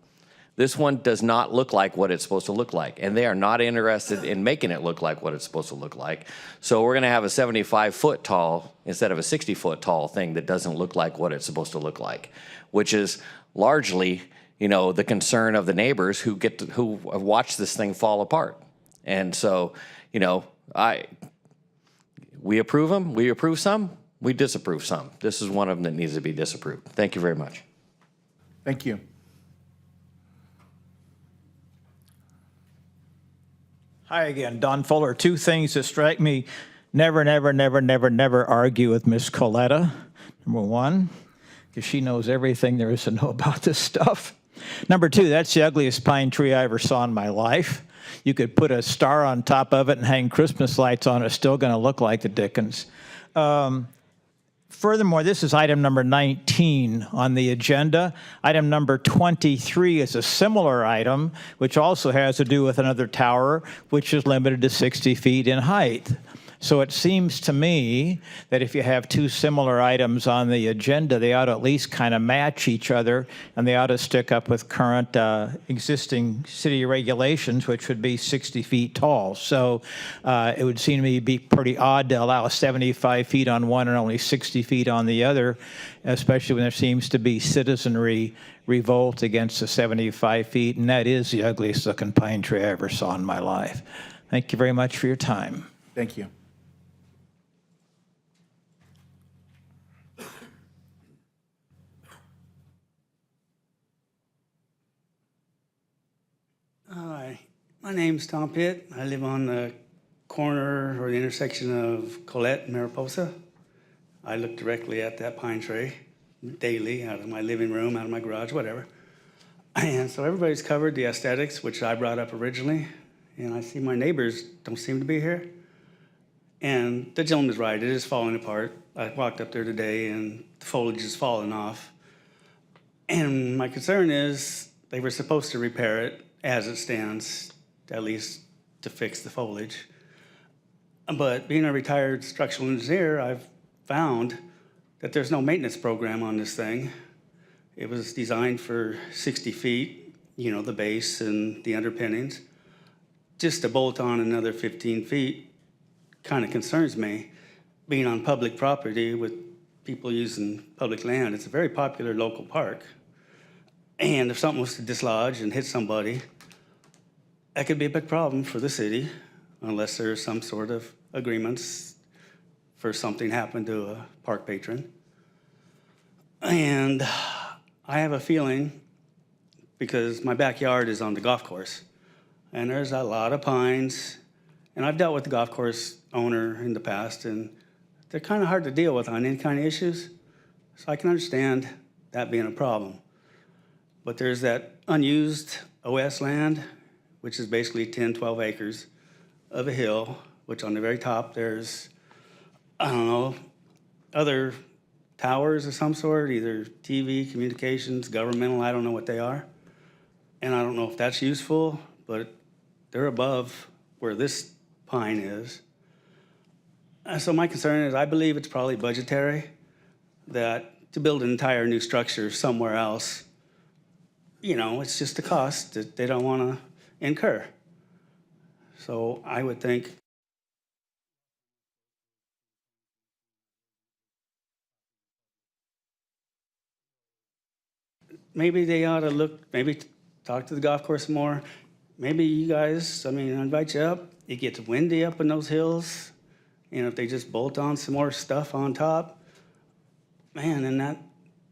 This one does not look like what it's supposed to look like, and they are not interested in making it look like what it's supposed to look like. So we're going to have a 75-foot tall instead of a 60-foot tall thing that doesn't look like what it's supposed to look like, which is largely, you know, the concern of the neighbors who who have watched this thing fall apart. And so, you know, we approve them, we approve some, we disapprove some. This is one of them that needs to be disapproved. Thank you very much. Thank you. Hi again, Don Fuller. Two things that strike me. Never, never, never, never, never argue with Miss Coletta. Number one, because she knows everything there is to know about this stuff. Number two, that's the ugliest pine tree I ever saw in my life. You could put a star on top of it and hang Christmas lights on it. It's still going to look like the dickens. Furthermore, this is item number 19 on the agenda. Item number 23 is a similar item, which also has to do with another tower, which is limited to 60 feet in height. So it seems to me that if you have two similar items on the agenda, they ought to at least kind of match each other, and they ought to stick up with current existing city regulations, which would be 60 feet tall. So it would seem to me be pretty odd to allow 75 feet on one and only 60 feet on the other, especially when there seems to be citizenry revolt against the 75 feet, and that is the ugliest looking pine tree I ever saw in my life. Thank you very much for your time. Thank you. Hi, my name's Tom Pitt. I live on the corner or the intersection of Colette and Mariposa. I look directly at that pine tree daily out of my living room, out of my garage, whatever. And so everybody's covered the aesthetics, which I brought up originally. And I see my neighbors don't seem to be here. And the gentleman's right, it is falling apart. I walked up there today and the foliage is falling off. And my concern is they were supposed to repair it as it stands, at least to fix the foliage. But being a retired structural engineer, I've found that there's no maintenance program on this thing. It was designed for 60 feet, you know, the base and the underpinnings. Just to bolt on another 15 feet kind of concerns me. Being on public property with people using public land, it's a very popular local park. And if something was to dislodge and hit somebody, that could be a big problem for the city unless there's some sort of agreements for something happened to a park patron. And I have a feeling, because my backyard is on the golf course, and there's a lot of pines, and I've dealt with the golf course owner in the past, and they're kind of hard to deal with on any kind of issues, so I can understand that being a problem. But there's that unused OS land, which is basically 10, 12 acres of a hill, which on the very top there's, I don't know, other towers of some sort, either TV, communications, governmental, I don't know what they are. And I don't know if that's useful, but they're above where this pine is. So my concern is I believe it's probably budgetary, that to build an entire new structure somewhere else, you know, it's just a cost that they don't want to incur. So I would think maybe they ought to look, maybe talk to the golf course more. Maybe you guys, I mean, I invite you up. It gets windy up in those hills. You know, if they just bolt on some more stuff on top, man, and that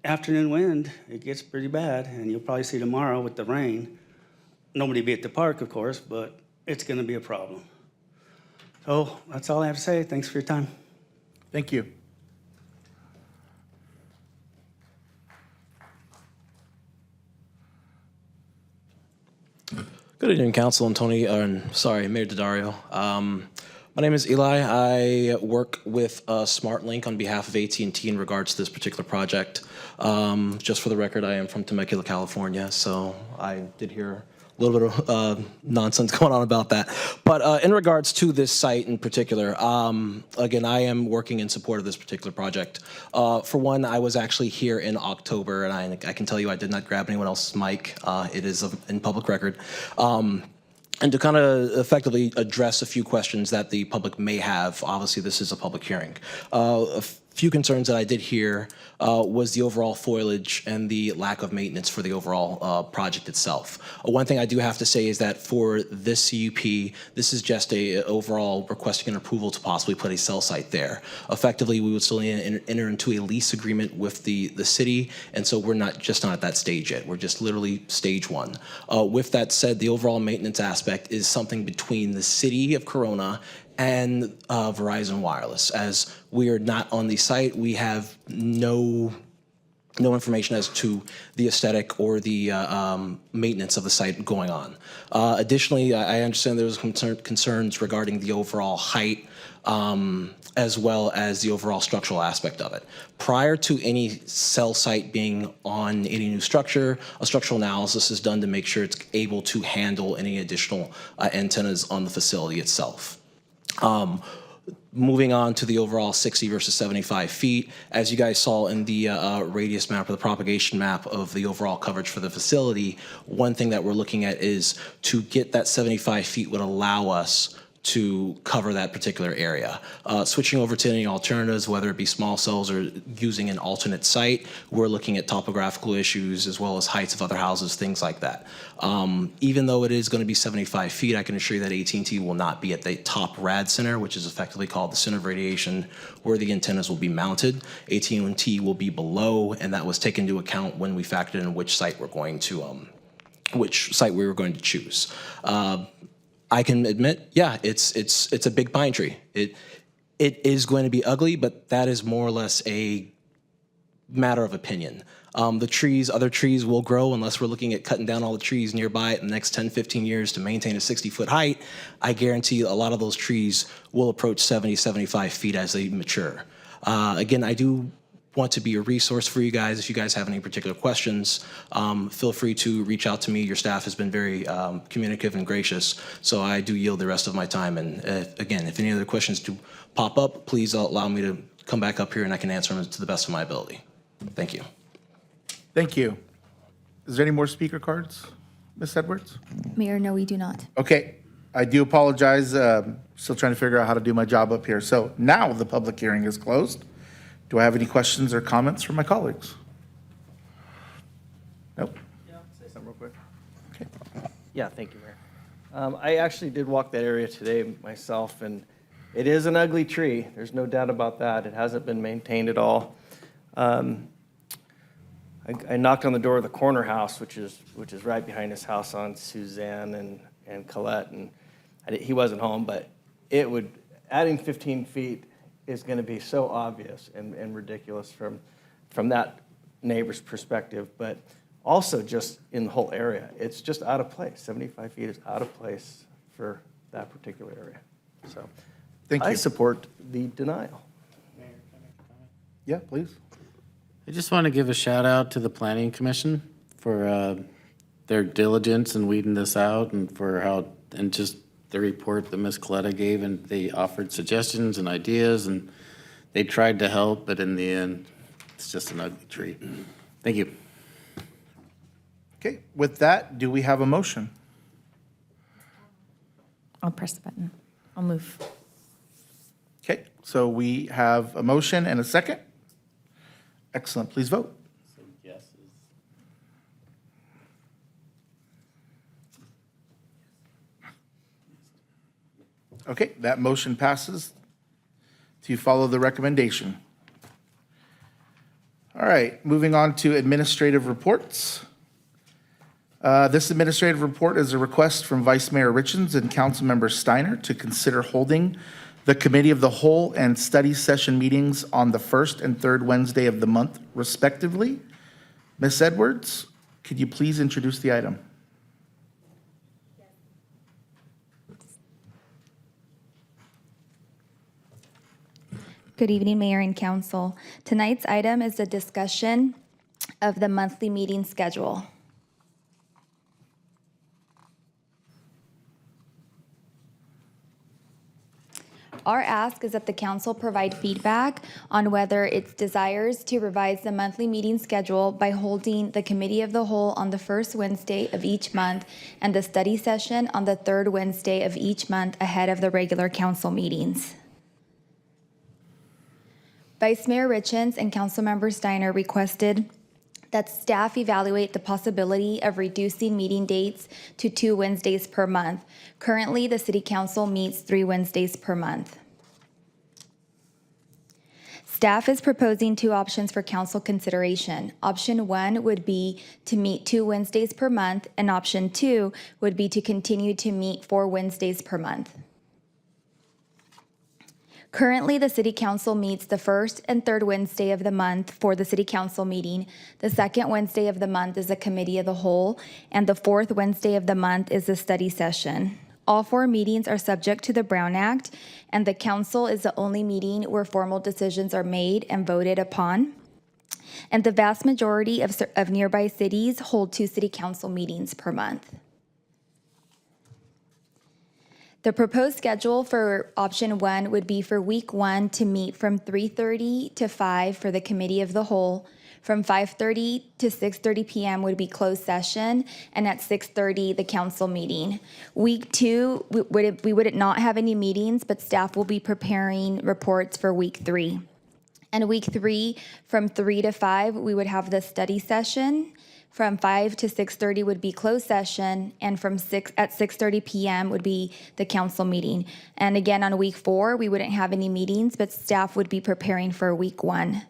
afternoon wind, it gets pretty bad. And you'll probably see tomorrow with the rain. Nobody be at the park, of course, but it's going to be a problem. So that's all I have to say. Thanks for your time. Thank you. Good evening, Council and Tony, Mayor Daddario. My name is Eli. I work with SmartLink on behalf of AT&T in regards to this particular project. Just for the record, I am from Temecula, California, so I did hear little bit of nonsense going on about that. But in regards to this site in particular, again, I am working in support of this particular project. For one, I was actually here in October, and I can tell you I did not grab anyone else's mic. It is in public record. And to kind of effectively address a few questions that the public may have, obviously this is a public hearing. A few concerns that I did hear was the overall foliage and the lack of maintenance for the overall project itself. One thing I do have to say is that for this CUP, this is just a overall requesting an approval to possibly put a cell site there. Effectively, we would still enter into a lease agreement with the city, and so we're not at that stage yet. We're just literally stage one. With that said, the overall maintenance aspect is something between the city of Corona and Verizon Wireless. As we are not on the site, we have no information as to the aesthetic or the maintenance of the site going on. Additionally, I understand there was concerns regarding the overall height as well as the overall structural aspect of it. Prior to any cell site being on any new structure, a structural analysis is done to make sure it's able to handle any additional antennas on the facility itself. Moving on to the overall 60 versus 75 feet, as you guys saw in the radius map or the propagation map of the overall coverage for the facility, one thing that we're looking at is to get that 75 feet would allow us to cover that particular area. Switching over to any alternatives, whether it be small cells or using an alternate site, we're looking at topographical issues as well as heights of other houses, things like that. Even though it is going to be 75 feet, I can assure you that AT&T will not be at the top rad center, which is effectively called the center of radiation, where the antennas will be mounted. AT&T will be below, and that was taken into account when we factored in which site we were going to choose. I can admit, yeah, it's a big pine tree. It is going to be ugly, but that is more or less a matter of opinion. Other trees will grow unless we're looking at cutting down all the trees nearby in the next 10, 15 years to maintain a 60-foot height. I guarantee a lot of those trees will approach 70, 75 feet as they mature. Again, I do want to be a resource for you guys. If you guys have any particular questions, feel free to reach out to me. Your staff has been very communicative and gracious, so I do yield the rest of my time. And again, if any other questions do pop up, please allow me to come back up here and I can answer them to the best of my ability. Thank you. Thank you. Is there any more speaker cards, Ms. Edwards? Mayor, no, we do not. Okay, I do apologize. Still trying to figure out how to do my job up here. So now the public hearing is closed. Do I have any questions or comments from my colleagues? Nope. Yeah, I'll say something real quick. Okay. Yeah, thank you, Mayor. I actually did walk that area today myself, and it is an ugly tree. There's no doubt about that. It hasn't been maintained at all. I knocked on the door of the corner house, which is right behind his house on Suzanne and Colette, and he wasn't home, but adding 15 feet is going to be so obvious and ridiculous from that neighbor's perspective, but also just in the whole area. It's just out of place. 75 feet is out of place for that particular area. So Thank you. I support the denial. Yeah, please. I just want to give a shout out to the Planning Commission for their diligence in weeding this out and just the report that Ms. Coletta gave, and they offered suggestions and ideas and they tried to help, but in the end, it's just an ugly tree. Thank you. Okay, with that, do we have a motion? I'll press the button. I'll move. Okay, so we have a motion and a second. Excellent, please vote. Okay, that motion passes to follow the recommendation. All right, moving on to administrative reports. This administrative report is a request from Vice Mayor Richens and Councilmember Steiner to consider holding the Committee of the Whole and study session meetings on the first and third Wednesday of the month, respectively. Ms. Edwards, could you please introduce the item? Good evening, Mayor and Council. Tonight's item is a discussion of the monthly meeting schedule. Our ask is that the council provide feedback on whether it desires to revise the monthly meeting schedule by holding the committee of the whole on the first Wednesday of each month and the study session on the third Wednesday of each month ahead of the regular council meetings. Vice Mayor Richens and Councilmember Steiner requested that staff evaluate the possibility of reducing meeting dates to 2 Wednesdays per month. Currently, the City Council meets 3 Wednesdays per month. Staff is proposing 2 options for council consideration. Option 1 would be to meet 2 Wednesdays per month, and option 2 would be to continue to meet 4 Wednesdays per month. Currently, the City Council meets the first and third Wednesday of the month for the City Council meeting. The second Wednesday of the month is a committee of the whole, and the fourth Wednesday of the month is a study session. All 4 meetings are subject to the Brown Act, and the council is the only meeting where formal decisions are made and voted upon. And the vast majority of nearby cities hold 2 City Council meetings per month. The proposed schedule for option 1 would be for week 1 to meet from 3:30 to 5 for the committee of the whole. From 5:30 to 6:30 p.m. would be closed session, and at 6:30 the council meeting. Week 2, we would not have any meetings, but staff will be preparing reports for week 3. And week 3, from 3 to 5, we would have the study session. From 5 to 6:30 would be closed session, and from 6:30 p.m. would be the council meeting. And again, on week 4, we wouldn't have any meetings, but staff would be preparing for week 1.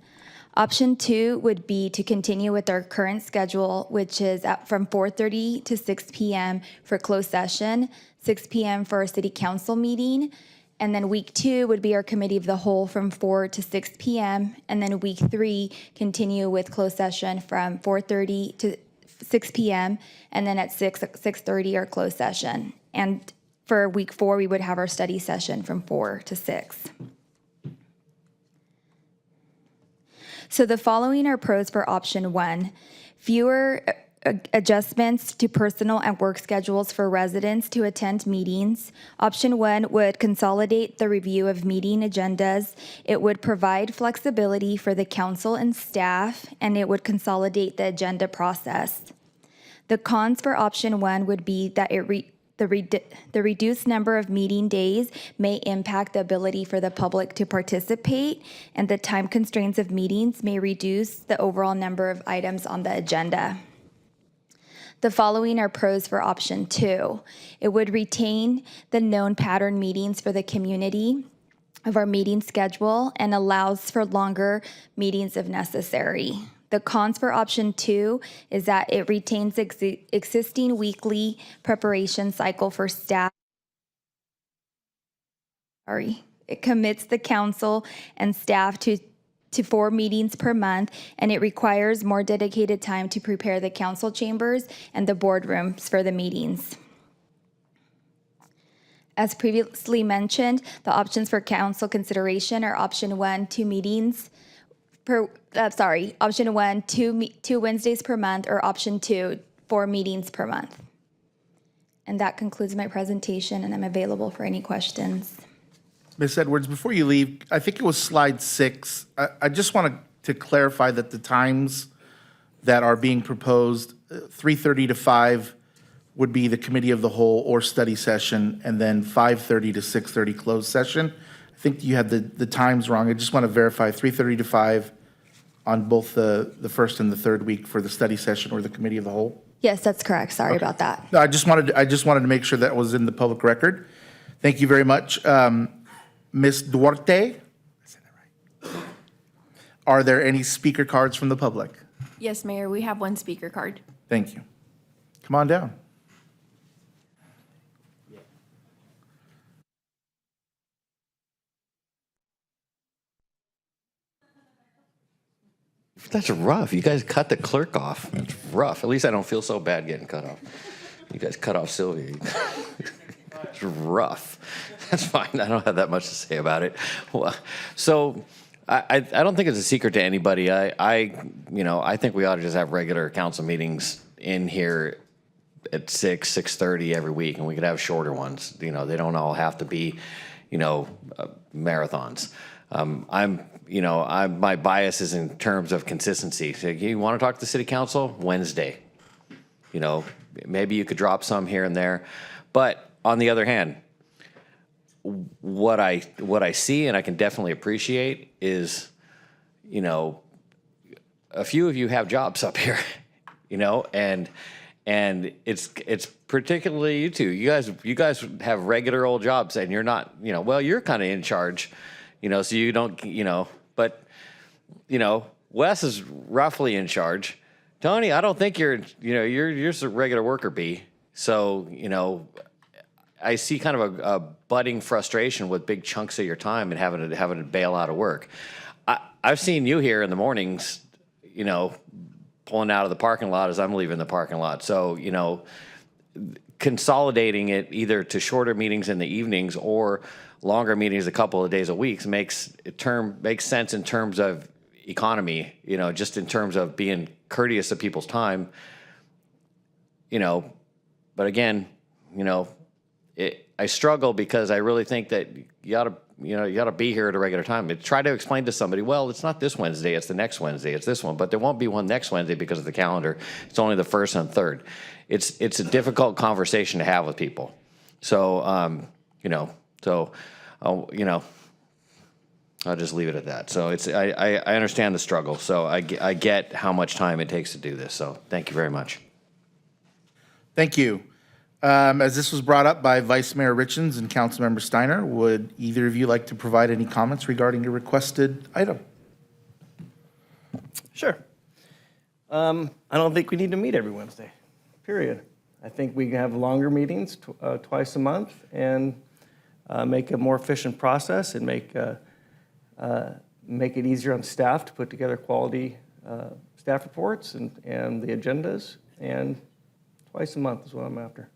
Option 2 would be to continue with our current schedule, which is from 4:30 to 6 p.m. for closed session, 6 p.m. for our city council meeting. And then week 2 would be our committee of the whole from 4 to 6 p.m. And then week 3, continue with closed session from 4:30 to 6 p.m. And then at 6:30, our closed session. And for week 4, we would have our study session from 4 to 6. So the following are pros for option 1. Fewer adjustments to personal and work schedules for residents to attend meetings. Option 1 would consolidate the review of meeting agendas. It would provide flexibility for the council and staff, and it would consolidate the agenda process. The cons for option 1 would be that the reduced number of meeting days may impact the ability for the public to participate, and the time constraints of meetings may reduce the overall number of items on the agenda. The following are pros for option 2. It would retain the known pattern meetings for the community of our meeting schedule and allows for longer meetings if necessary. The cons for option 2 is that it retains existing weekly preparation cycle for staff. It commits the council and staff to 4 meetings per month, and it requires more dedicated time to prepare the council chambers and the boardrooms for the meetings. As previously mentioned, the options for council consideration are option 1, 2 meetings per, option 1, 2 Wednesdays per month, or option 2, 4 meetings per month. And that concludes my presentation, and I'm available for any questions. Ms. Edwards, before you leave, I think it was slide 6. I just wanted to clarify that the times that are being proposed, 3:30 to 5 would be the committee of the whole or study session, and then 5:30 to 6:30 closed session. I think you had the times wrong. I just want to verify 3:30 to 5 on both the first and the third week for the study session or the committee of the whole. Yes, that's correct. Sorry about that. No, I just wanted to make sure that was in the public record. Thank you very much. Ms. Duarte, are there any speaker cards from the public? Yes, Mayor, we have 1 speaker card. Thank you. Come on down. That's rough. You guys cut the clerk off. That's rough. At least I don't feel so bad getting cut off. You guys cut off Sylvia. It's rough. That's fine. I don't have that much to say about it. Well, so I don't think it's a secret to anybody. I think we ought to just have regular council meetings in here at 6:30 every week, and we could have shorter ones. They don't all have to be, marathons. My bias is in terms of consistency. So you want to talk to the city council? Wednesday. Maybe you could drop some here and there. But on the other hand, what I see and I can definitely appreciate is, a few of you have jobs up here, and it's particularly you two. You guys have regular old jobs, and you're not, you're kind of in charge, so you don't, but Wes is roughly in charge. Tony, I don't think you're just a regular worker bee. So, I see kind of a budding frustration with big chunks of your time and having to bail out of work. I've seen you here in the mornings, pulling out of the parking lot as I'm leaving the parking lot. So, consolidating it either to shorter meetings in the evenings or longer meetings a couple of days a week makes sense in terms of economy, just in terms of being courteous of people's time, but again, I struggle because I really think that you ought to be here at a regular time. Try to explain to somebody, well, it's not this Wednesday, it's the next Wednesday, it's this one, but there won't be one next Wednesday because of the calendar. It's only the first and third. It's a difficult conversation to have with people. So, I'll just leave it at that. So I understand the struggle. So I get how much time it takes to do this. So thank you very much. Thank you. As this was brought up by Vice Mayor Richens and Councilmember Steiner, would either of you like to provide any comments regarding your requested item? Sure. I don't think we need to meet every Wednesday, period. I think we can have longer meetings twice a month and make a more efficient process and make it easier on staff to put together quality staff reports and the agendas, and twice a month is what I'm after.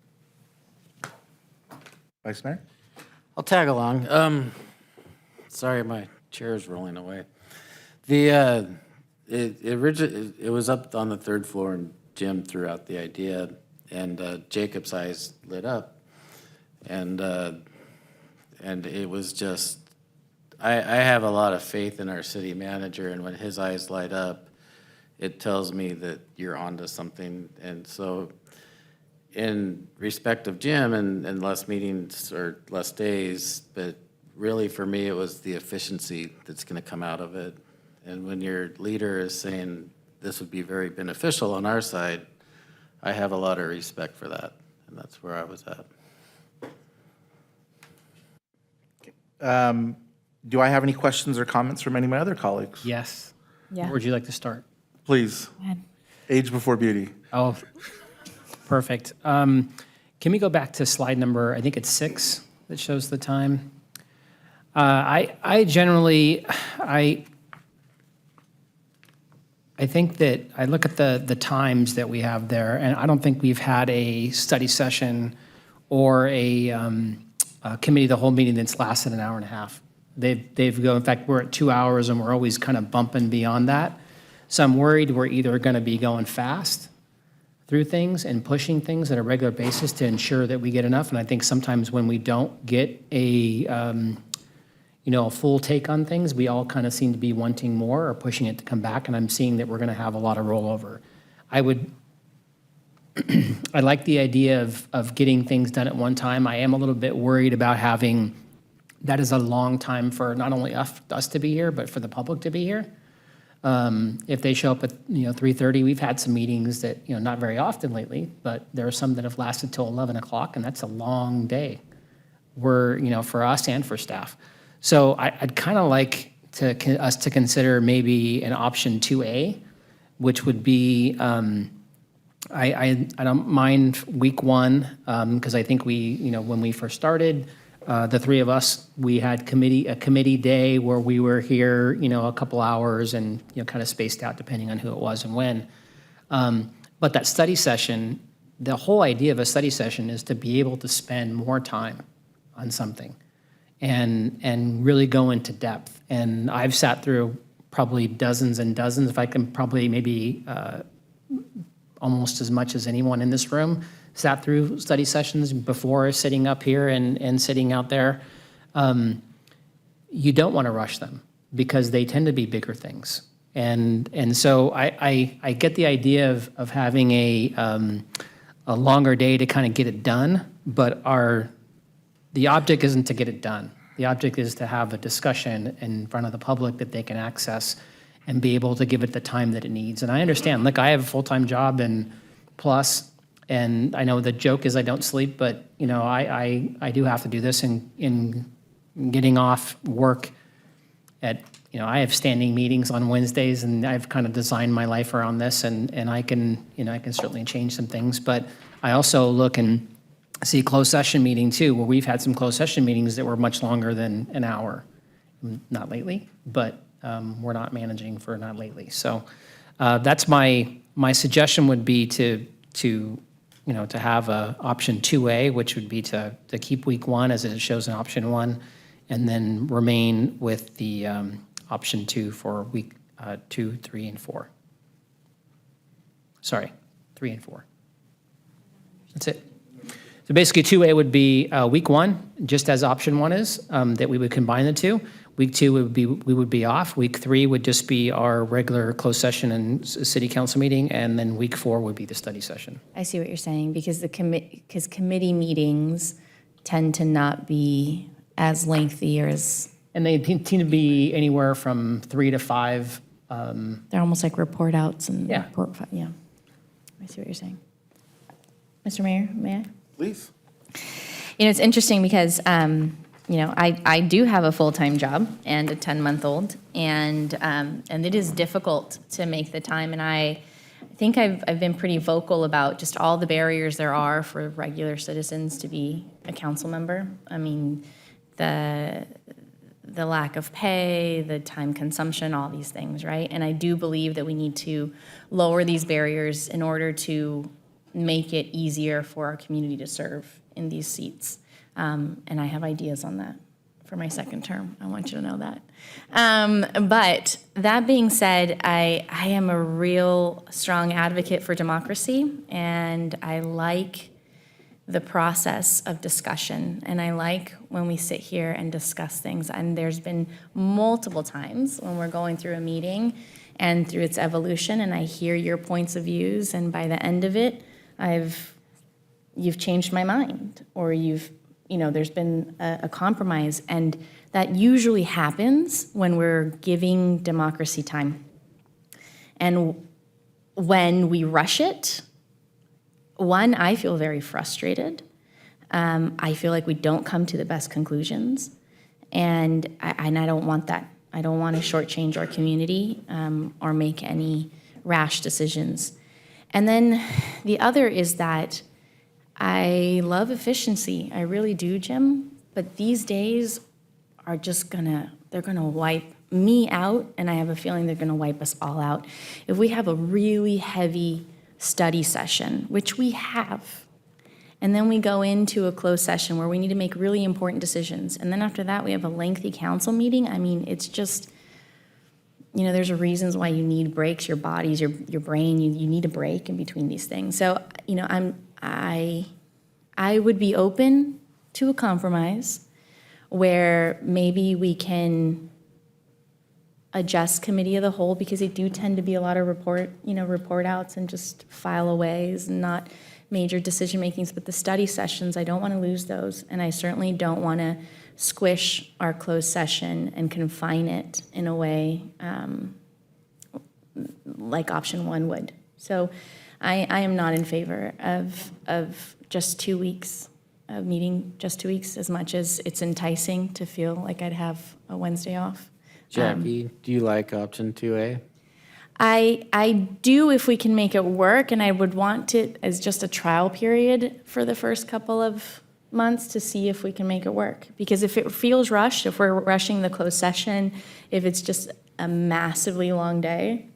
Vice Mayor? I'll tag along. Sorry, my chair is rolling away. It was up on the third floor, and Jim threw out the idea, and Jacob's eyes lit up, and it was just, I have a lot of faith in our city manager, and when his eyes light up, it tells me that you're onto something. And so in respect of Jim and less meetings or less days, but really for me, it was the efficiency that's going to come out of it. And when your leader is saying this would be very beneficial on our side, I have a lot of respect for that. And that's where I was at. Do I have any questions or comments from any of my other colleagues? Yes. Yeah. Where would you like to start? Please. Age before beauty. Oh, perfect. Can we go back to slide number, I think it's 6, that shows the time? I think that I look at the times that we have there, and I don't think we've had a study session or a committee of the whole meeting that's lasted an hour and a half. They've go, in fact, we're at 2 hours and we're always kind of bumping beyond that. So I'm worried we're either going to be going fast through things and pushing things at a regular basis to ensure that we get enough. And I think sometimes when we don't get a full take on things, we all kind of seem to be wanting more or pushing it to come back. And I'm seeing that we're going to have a lot of rollover. I like the idea of getting things done at one time. I am a little bit worried about having, that is a long time for not only us to be here, but for the public to be here. If they show up at 3:30, we've had some meetings that not very often lately, but there are some that have lasted till 11 o'clock, and that's a long day. For us and for staff. So I'd kind of like us to consider maybe an option 2A, which would be I don't mind week 1 because I think when we first started. The three of us, we had a committee day where we were here, a couple hours and, kind of spaced out depending on who it was and when. But that study session, the whole idea of a study session is to be able to spend more time on something and really go into depth. And I've sat through probably dozens and dozens, if I can probably maybe almost as much as anyone in this room, sat through study sessions before sitting up here and sitting out there. you don't want to rush them because they tend to be bigger things. And so I get the idea of having a longer day to kind of get it done, but the object isn't to get it done. The object is to have a discussion in front of the public that they can access and be able to give it the time that it needs. And I understand, look, I have a full-time job and plus, and I know the joke is I don't sleep, but you know, I do have to do this in getting off work at, you know, I have standing meetings on Wednesdays and I've kind of designed my life around this and I can, you know, I can certainly change some things, but I also look and see closed session meeting too, where we've had some closed session meetings that were much longer than an hour. Not lately, but we're not managing for not lately. So that's my suggestion would be to you know, to have a option 2A, which would be to keep week 1 as it shows in option 1, and then remain with the option 2 for week 2, 3, and 4. Sorry, 3 and 4. That's it. So basically 2A would be week 1, just as option 1 is, that we would combine the two. Week 2 we would be off. Week 3 would just be our regular closed session and city council meeting, and then week 4 would be the study session. I see what you're saying, because committee meetings tend to not be as lengthy or as... And they tend to be anywhere from 3 to 5. They're almost like report outs and Yeah. yeah. I see what you're saying. Mr. Mayor, may I? Please. You know, it's interesting because, you know, I do have a full-time job and a 10-month-old, and it is difficult to make the time. And I think I've been pretty vocal about just all the barriers there are for regular citizens to be a council member. I mean, the lack of pay, the time consumption, all these things, right? And I do believe that we need to lower these barriers in order to make it easier for our community to serve in these seats. And I have ideas on that for my second term. I want you to know that. But that being said, I am a real strong advocate for democracy, and I like the process of discussion. And I like when we sit here and discuss things. And there's been multiple times when we're going through a meeting and through its evolution, and I hear your points of views, and by the end of it, you've changed my mind, or there's been a compromise, and that usually happens when we're giving democracy time. And when we rush it, one, I feel very frustrated. I feel like we don't come to the best conclusions, and I don't want that. I don't want to shortchange our community or make any rash decisions. And then the other is that I love efficiency. I really do, Jim. But these days are just they're gonna wipe me out, and I have a feeling they're gonna wipe us all out. If we have a really heavy study session, which we have, and then we go into a closed session where we need to make really important decisions, and then after that we have a lengthy council meeting, I mean, it's just, there's reasons why you need breaks, your bodies, your brain, you need a break in between these things. So, I would be open to a compromise where maybe we can adjust committee of the whole, because they do tend to be a lot of report outs and just file aways and not major decision makings. But the study sessions, I don't want to lose those, and I certainly don't want to squish our closed session and confine it in a way like option 1 would. So I am not in favor of just 2 weeks, of meeting just 2 weeks, as much as it's enticing to feel like I'd have a Wednesday off. Jackie, do you like option 2A? I do, if we can make it work, and I would want it as just a trial period for the first couple of months to see if we can make it work. Because if it feels rushed, if we're rushing the closed session, if it's just a massively long day,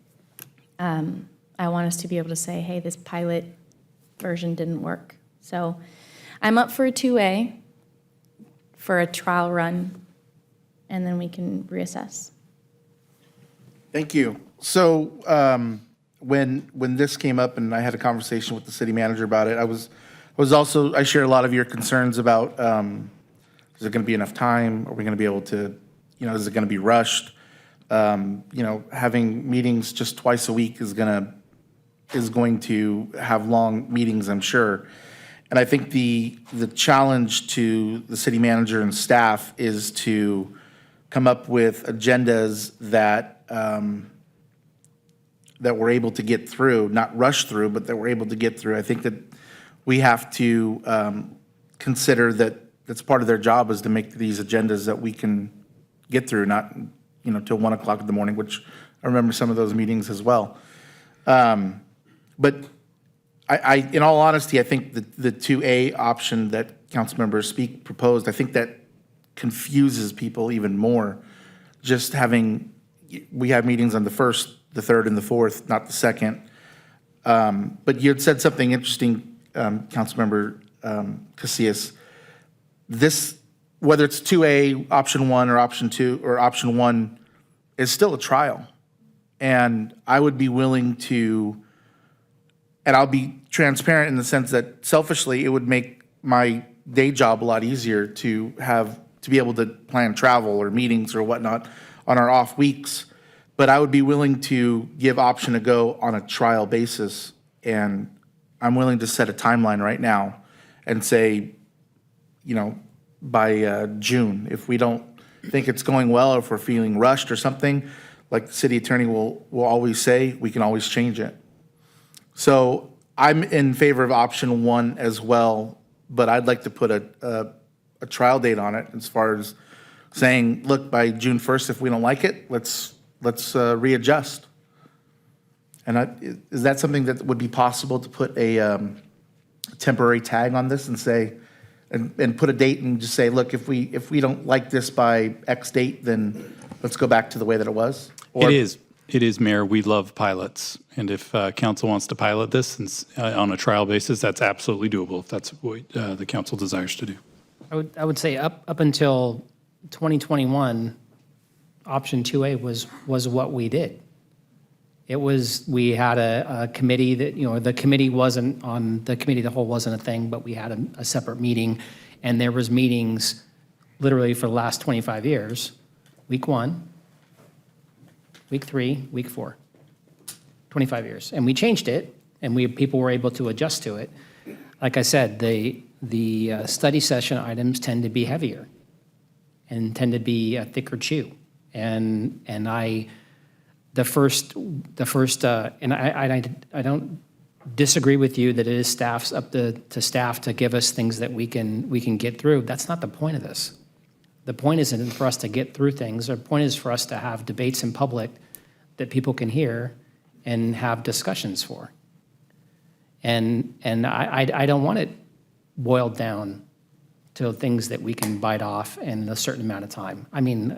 I want us to be able to say, hey, this pilot version didn't work. So I'm up for a 2A, for a trial run, and then we can reassess. Thank you. So when this came up and I had a conversation with the city manager about it, I shared a lot of your concerns about Is it going to be enough time? Are we going to be able to, is it going to be rushed? Having meetings just twice a week is going to have long meetings, I'm sure. And I think the challenge to the city manager and staff is to come up with agendas that that we're able to get through, not rush through, but that we're able to get through. I think that we have to consider that that's part of their job, is to make these agendas that we can get through, not till 1 o'clock in the morning, which I remember some of those meetings as well. But I, in all honesty, I think the 2A option that Councilmember Speak proposed, I think that confuses people even more. Just having, we have meetings on the 1st, the 3rd, and the 4th, not the 2nd. But you had said something interesting, Councilmember Casillas. This, whether it's 2A, option 1, or option 2, or option 1, is still a trial. And I would be willing to, and I'll be transparent in the sense that selfishly, it would make my day job a lot easier to be able to plan travel or meetings or whatnot on our off weeks. But I would be willing to give option a go on a trial basis. And I'm willing to set a timeline right now and say, by June, if we don't think it's going well, or if we're feeling rushed or something, like the city attorney will always say, we can always change it. So I'm in favor of option 1 as well, but I'd like to put a trial date on it, as far as saying, look, by June 1st, if we don't like it, let's readjust. And is that something that would be possible, to put a temporary tag on this and say, and put a date and just say, look, if we don't like this by X date, then let's go back to the way that it was? Or, It is, Mayor. We love pilots. And if council wants to pilot this on a trial basis, that's absolutely doable, if that's what the council desires to do. I would say up until 2021, option 2A was what we did. It was, we had a committee that, the committee wasn't on, the committee of the whole wasn't a thing, but we had a separate meeting, and there was meetings literally for the last 25 years, week 1, week 3, week 4, 25 years. And we changed it, and people were able to adjust to it. Like I said, the study session items tend to be heavier and tend to be a thicker chew. And I don't disagree with you that it is staff's up to staff to give us things that we can get through. That's not the point of this. The point isn't for us to get through things. The point is for us to have debates in public that people can hear and have discussions for. And I don't want it boiled down to things that we can bite off in a certain amount of time. I mean,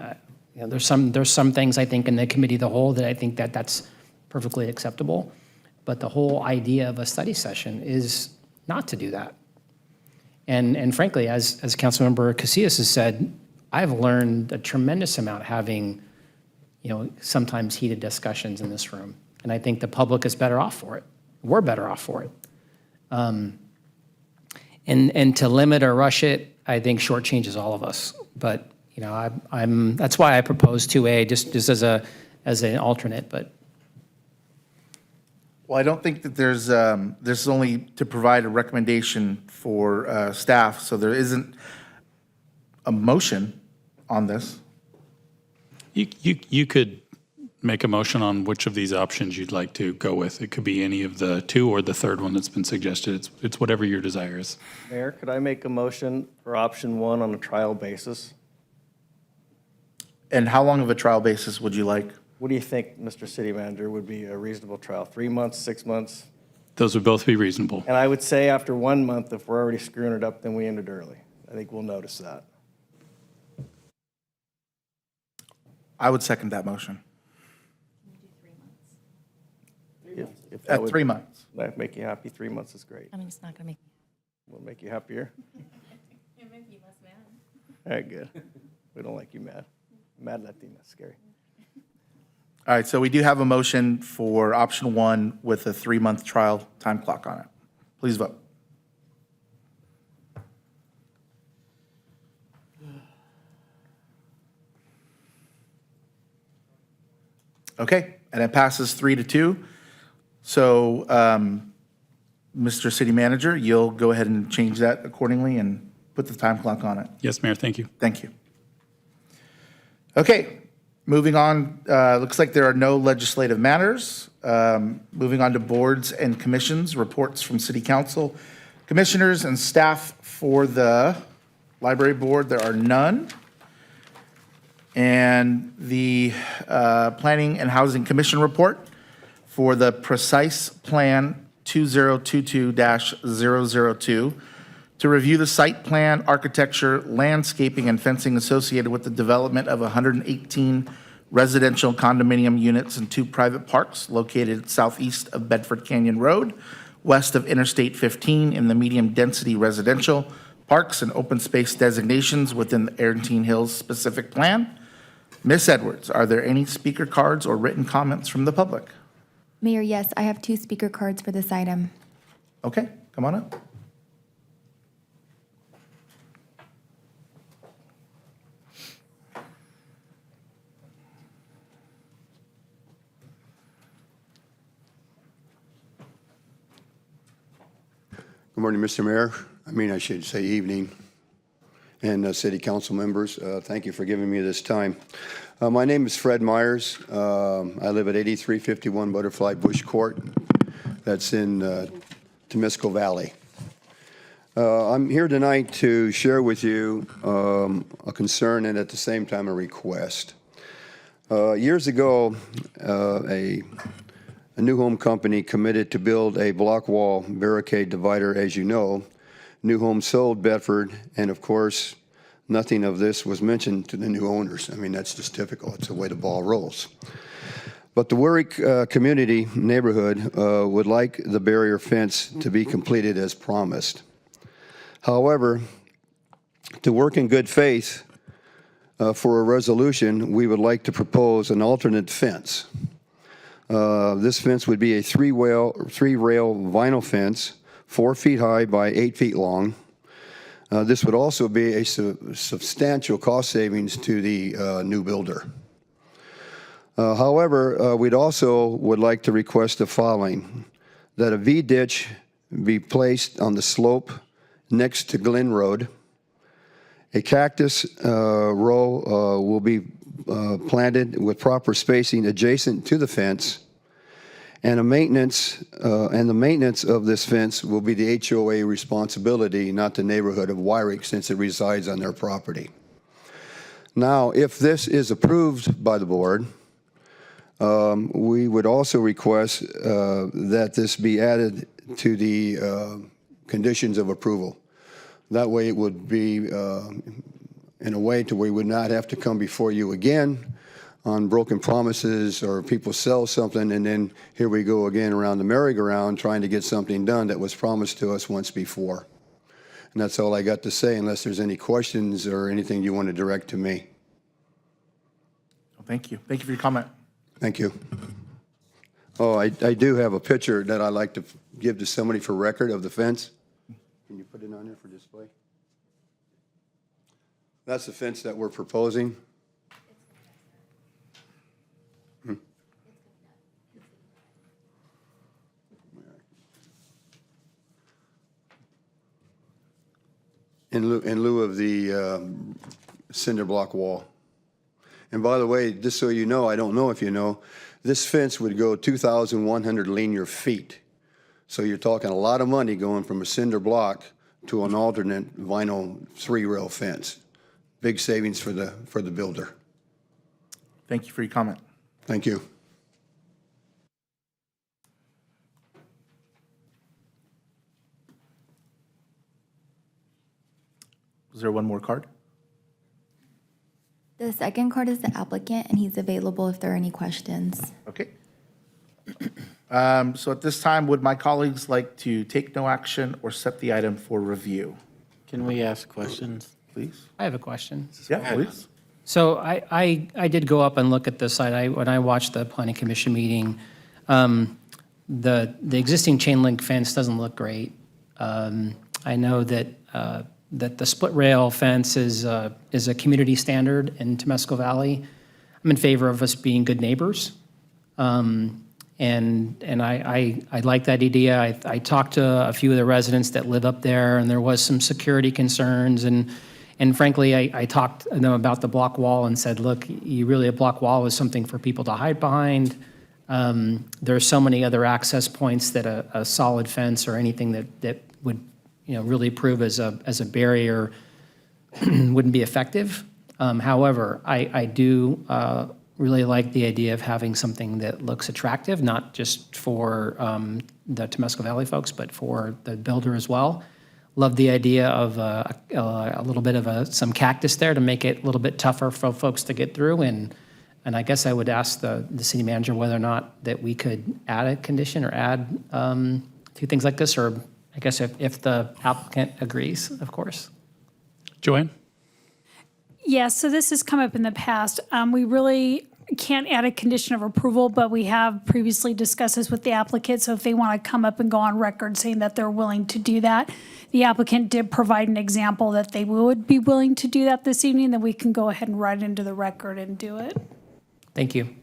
there's some things I think in the committee of the whole that I think that's perfectly acceptable. But the whole idea of a study session is not to do that. And frankly, as Councilmember Casillas has said, I've learned a tremendous amount having, sometimes heated discussions in this room. And I think the public is better off for it. We're better off for it. And to limit or rush it, I think shortchanges all of us. But that's why I propose 2A just as an alternate. But well, I don't think that there's this is only to provide a recommendation for staff, so there isn't a motion on this. You could make a motion on which of these options you'd like to go with. It could be any of the 2 or the 3rd one that's been suggested. It's whatever your desire is. Mayor, could I make a motion for option 1 on a trial basis? And how long of a trial basis would you like? What do you think, Mr. City Manager, would be a reasonable trial? 3 months, 6 months? Those would both be reasonable. And I would say after 1 month, if we're already screwing it up, then we ended early. I think we'll notice that. I would second that motion. If that At would 3 months. That make you happy, 3 months is great. I mean, it's not going to make. Will it make you happier? It make you less mad. All right, good. We don't like you mad. Mad Latina, scary. All right, so we do have a motion for option 1 with a 3-month trial time clock on it. Please vote. Okay, and it passes 3-2. So, Mr. City Manager, you'll go ahead and change that accordingly and put the time clock on it. Yes, Mayor, thank you. Thank you. Okay, moving on, looks like there are no legislative matters. Moving on to boards and commissions, reports from city council, commissioners and staff for the library board, there are none. And the Planning and Housing Commission report for the Precise Plan 2022-002 to review the site plan, architecture, landscaping, and fencing associated with the development of 118 residential condominium units and 2 private parks located southeast of Bedford Canyon Road, west of Interstate 15 in the medium-density residential parks and open space designations within the Arantine Hills specific plan. Ms. Edwards, are there any speaker cards or written comments from the public? Mayor, yes, I have 2 speaker cards for this item. Okay, come on up. Good morning, Mr. Mayor. I should say evening. And city council members, thank you for giving me this time. My name is Fred Myers. I live at 8351 Butterfly Bush Court. That's in Temisco Valley. I'm here tonight to share with you a concern and at the same time a request. Years ago, a new home company committed to build a block wall barricade divider, as you know. New Home sold Bedford, and of course, nothing of this was mentioned to the new owners. That's just typical. It's the way the ball rolls. But the Warwick community neighborhood would like the barrier fence to be completed as promised. However, to work in good faith for a resolution, we would like to propose an alternate fence. This fence would be a three-rail vinyl fence, 4 feet high by 8 feet long. This would also be a substantial cost savings to the new builder. However, we'd also would like to request the following: that a V-ditch be placed on the slope next to Glen Road. A cactus row will be planted with proper spacing adjacent to the fence. And the maintenance of this fence will be the HOA responsibility, not the neighborhood of Wyrick, since it resides on their property. Now, if this is approved by the board, we would also request that this be added to the conditions of approval. That way it would be in a way to where we would not have to come before you again on broken promises, or people sell something and then here we go again around the merry-go-round trying to get something done that was promised to us once before. And that's all I got to say, unless there's any questions or anything you want to direct to me. Thank you. Thank you for your comment. Thank you. Oh, I do have a picture that I'd like to give to somebody for record of the fence. Can you put it on there for display? That's the fence that we're proposing. In lieu of the cinder block wall. And by the way, just so you know, I don't know if you know, this fence would go 2,100 linear feet. So you're talking a lot of money going from a cinder block to an alternate vinyl 3-rail fence. Big savings for the builder. Thank you for your comment. Thank you. Is there one more card? The second card is the applicant, and he's available if there are any questions. Okay. So at this time, would my colleagues like to take no action or set the item for review? Can we ask questions? Please. I have a question. Yeah, please. So I did go up and look at the site. When I watched the planning commission meeting, the existing chain link fence doesn't look great. I know that the split rail fence is a community standard in Temescal Valley. I'm in favor of us being good neighbors. And I like that idea. I talked to a few of the residents that live up there, and there was some security concerns. And frankly, I talked to them about the block wall and said, look, a block wall is something for people to hide behind. There are so many other access points that a solid fence or anything that would, really prove as a barrier wouldn't be effective. However, I do really like the idea of having something that looks attractive, not just for the Temescal Valley folks, but for the builder as well. Love the idea of a little bit of some cactus there to make it a little bit tougher for folks to get through. And I guess I would ask the city manager whether or not that we could add a condition or add to things like this, or I guess if the applicant agrees, of course. Joanne? Yeah, so this has come up in the past. We really can't add a condition of approval, but we have previously discussed this with the applicant. So if they want to come up and go on record saying that they're willing to do that, the applicant did provide an example that they would be willing to do that this evening, then we can go ahead and write it into the record and do it. Thank you.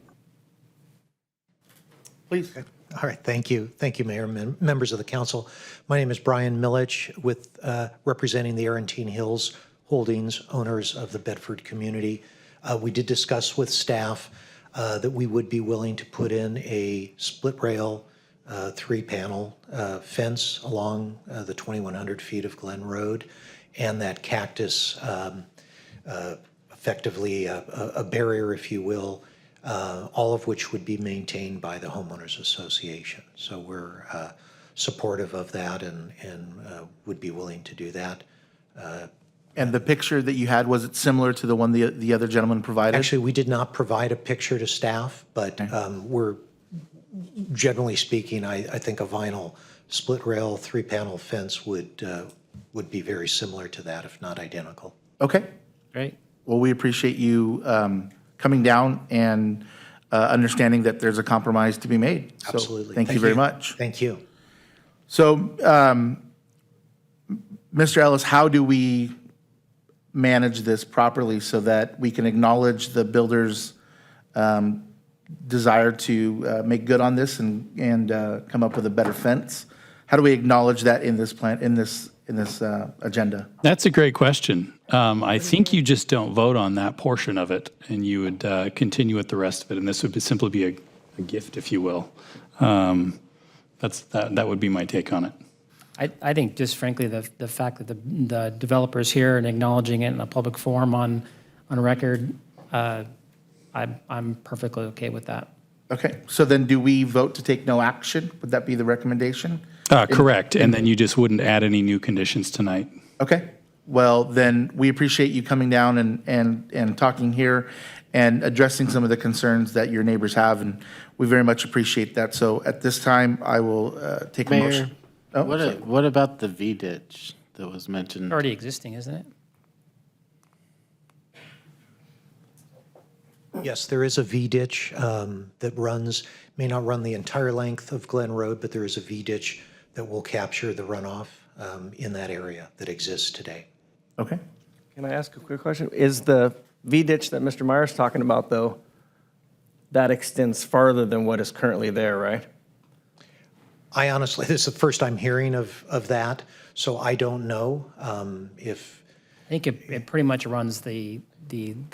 Please. All right, thank you. Thank you, Mayor, members of the council. My name is Brian Milich with representing the Arantine Hills Holdings, owners of the Bedford community. We did discuss with staff that we would be willing to put in a split rail 3-panel fence along the 2,100 feet of Glen Road, and that cactus, effectively a barrier, if you will, all of which would be maintained by the homeowners association. So we're supportive of that and would be willing to do that. And the picture that you had, was it similar to the one the other gentleman provided? Actually, we did not provide a picture to staff, but we're, generally speaking, I think a vinyl split rail 3-panel fence would be very similar to that, if not identical. Okay. Great. Well, we appreciate you coming down and understanding that there's a compromise to be made. So Absolutely. Thank you very much. Thank you. So, Mr. Ellis, how do we manage this properly so that we can acknowledge the builder's desire to make good on this and come up with a better fence? How do we acknowledge that in this plan, in this agenda? That's a great question. I think you just don't vote on that portion of it, and you would continue with the rest of it, and this would simply be a gift, if you will. That would be my take on it. I think just frankly, the fact that the developer's here and acknowledging it in a public forum on record, I'm perfectly okay with that. Okay, so then do we vote to take no action? Would that be the recommendation? Correct, and then you just wouldn't add any new conditions tonight. Okay, well, then we appreciate you coming down and talking here and addressing some of the concerns that your neighbors have, and we very much appreciate that. So at this time, I will take a motion. Mayor, Oh, what about the V-ditch that was mentioned? Already existing, isn't it? Yes, there is a V-ditch that runs, may not run the entire length of Glen Road, but there is a V-ditch that will capture the runoff in that area that exists today. Okay. Can I ask a quick question? Is the V-ditch that Mr. Meyer's talking about, though, that extends farther than what is currently there, right? I honestly, this is the first I'm hearing of that, so I don't know if. I think it pretty much runs the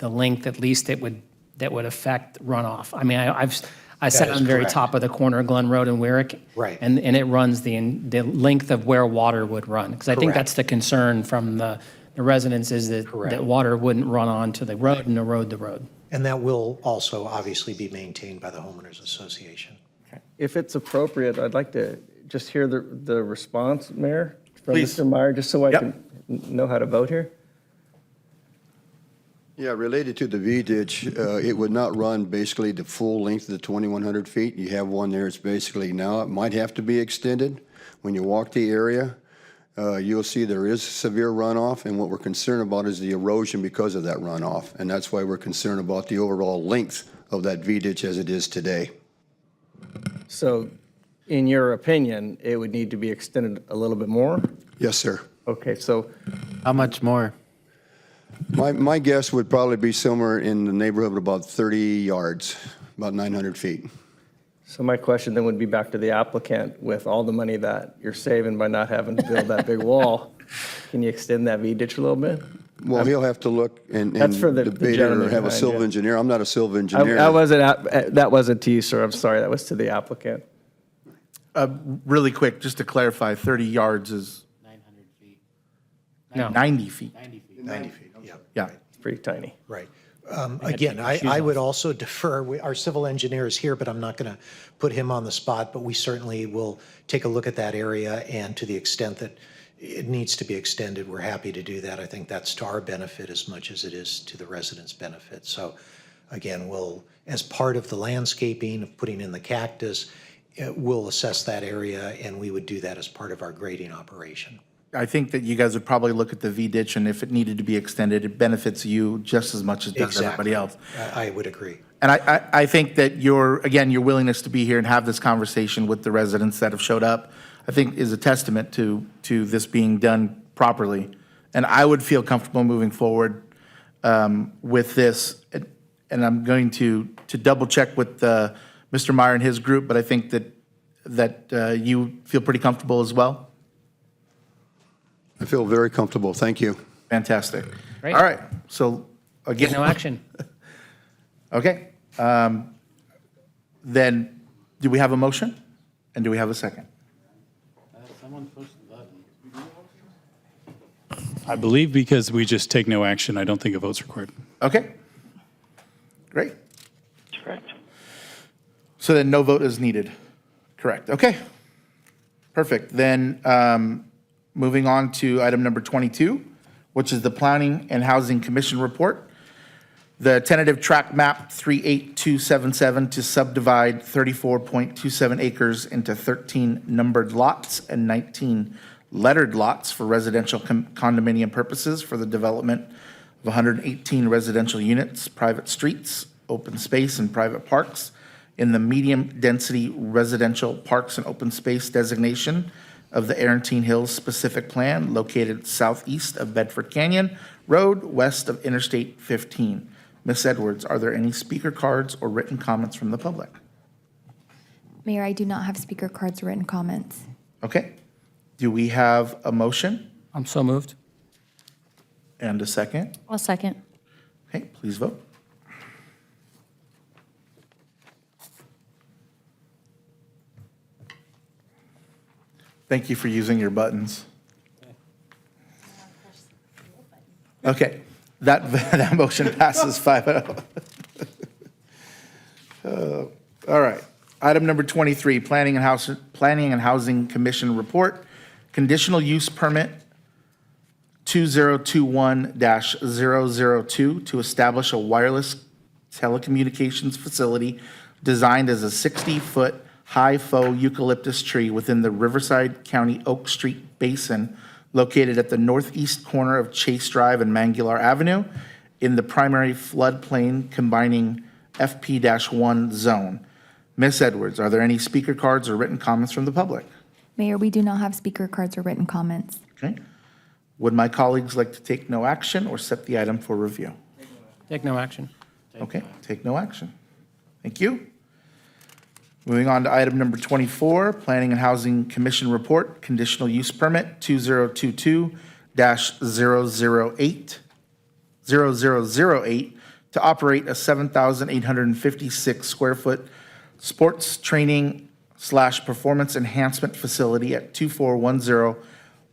length, at least that would affect runoff. I mean, I sat on the very top of the corner of Glen Road in Wyrick. Right. And it runs the length of where water would run. Because I think Correct. that's the concern from the residents, is that water wouldn't run onto the road and erode the road. And that will also obviously be maintained by the homeowners association. If it's appropriate, I'd like to just hear the response, Mayor, from Please. Mr. Meyer, just so I can know how to vote here. Yeah, related to the V-ditch, it would not run basically the full length of the 2,100 feet. You have one there, it's basically now, it might have to be extended. When you walk the area, you'll see there is severe runoff, and what we're concerned about is the erosion because of that runoff. And that's why we're concerned about the overall length of that V-ditch as it is today. So, in your opinion, it would need to be extended a little bit more? Yes, sir. Okay, so How much more? My guess would probably be somewhere in the neighborhood of about 30 yards, about 900 feet. So my question then would be back to the applicant, with all the money that you're saving by not having to build that big wall, can you extend that V-ditch a little bit? Well, he'll have to look and That's for the debate it or gentleman have a behind civil you. engineer. I'm not a civil engineer. That wasn't to you, sir. I'm sorry. That was to the applicant. Really quick, just to clarify, 30 yards is 900 feet. No. 90 feet. 90 feet, yeah. Yeah. It's pretty tiny. Right. had to Again, take my shoes I would off. also defer, our civil engineer is here, but I'm not going to put him on the spot, but we certainly will take a look at that area, and to the extent that it needs to be extended, we're happy to do that. I think that's to our benefit as much as it is to the residents' benefit. So again, we'll, as part of the landscaping, of putting in the cactus, we'll assess that area, and we would do that as part of our grading operation. I think that you guys would probably look at the V-ditch, and if it needed to be extended, it benefits you just as much as it does everybody else. I would agree. And I think that your willingness to be here and have this conversation with the residents that have showed up, I think is a testament to this being done properly. And I would feel comfortable moving forward with this. And I'm going to double check with Mr. Meyer and his group, but I think that you feel pretty comfortable as well. I feel very comfortable. Thank you. Fantastic. Great. All right. So again. No action. Okay. Then, do we have a motion? And do we have a second? Someone pushed the button. I believe because we just take no action, I don't think a vote's required. Okay. Great. Correct. So then no vote is needed. Correct. Okay. Perfect. Then moving on to item number 22, which is the Planning and Housing Commission report. The tentative tract map 38277 to subdivide 34.27 acres into 13 numbered lots and 19 lettered lots for residential condominium purposes for the development of 118 residential units, private streets, open space, and private parks in the medium-density residential parks and open space designation of the Arantine Hills Specific Plan located southeast of Bedford Canyon Road, west of Interstate 15. Ms. Edwards, are there any speaker cards or written comments from the public? Mayor, I do not have speaker cards or written comments. Okay. Do we have a motion I'm so moved. and a second? I'll second. Okay, please vote. Thank you for using your buttons. Okay, that motion passes 5-0. All right. Item number 23, Planning and Housing Commission report, conditional use permit 2021-002 to establish a wireless telecommunications facility designed as a 60-foot high faux eucalyptus tree within the Riverside County Oak Street Basin located at the northeast corner of Chase Drive and Mangular Avenue in the primary floodplain combining FP-1 zone. Ms. Edwards, are there any speaker cards or written comments from the public? Mayor, we do not have speaker cards or written comments. Okay. Would my colleagues like to take no action or set the item for review? Take no action. Okay, take no action. Thank you. Moving on to item number 24, Planning and Housing Commission report, conditional use permit 2022-0008 to operate a 7,856 square foot sports training / performance enhancement facility at 2410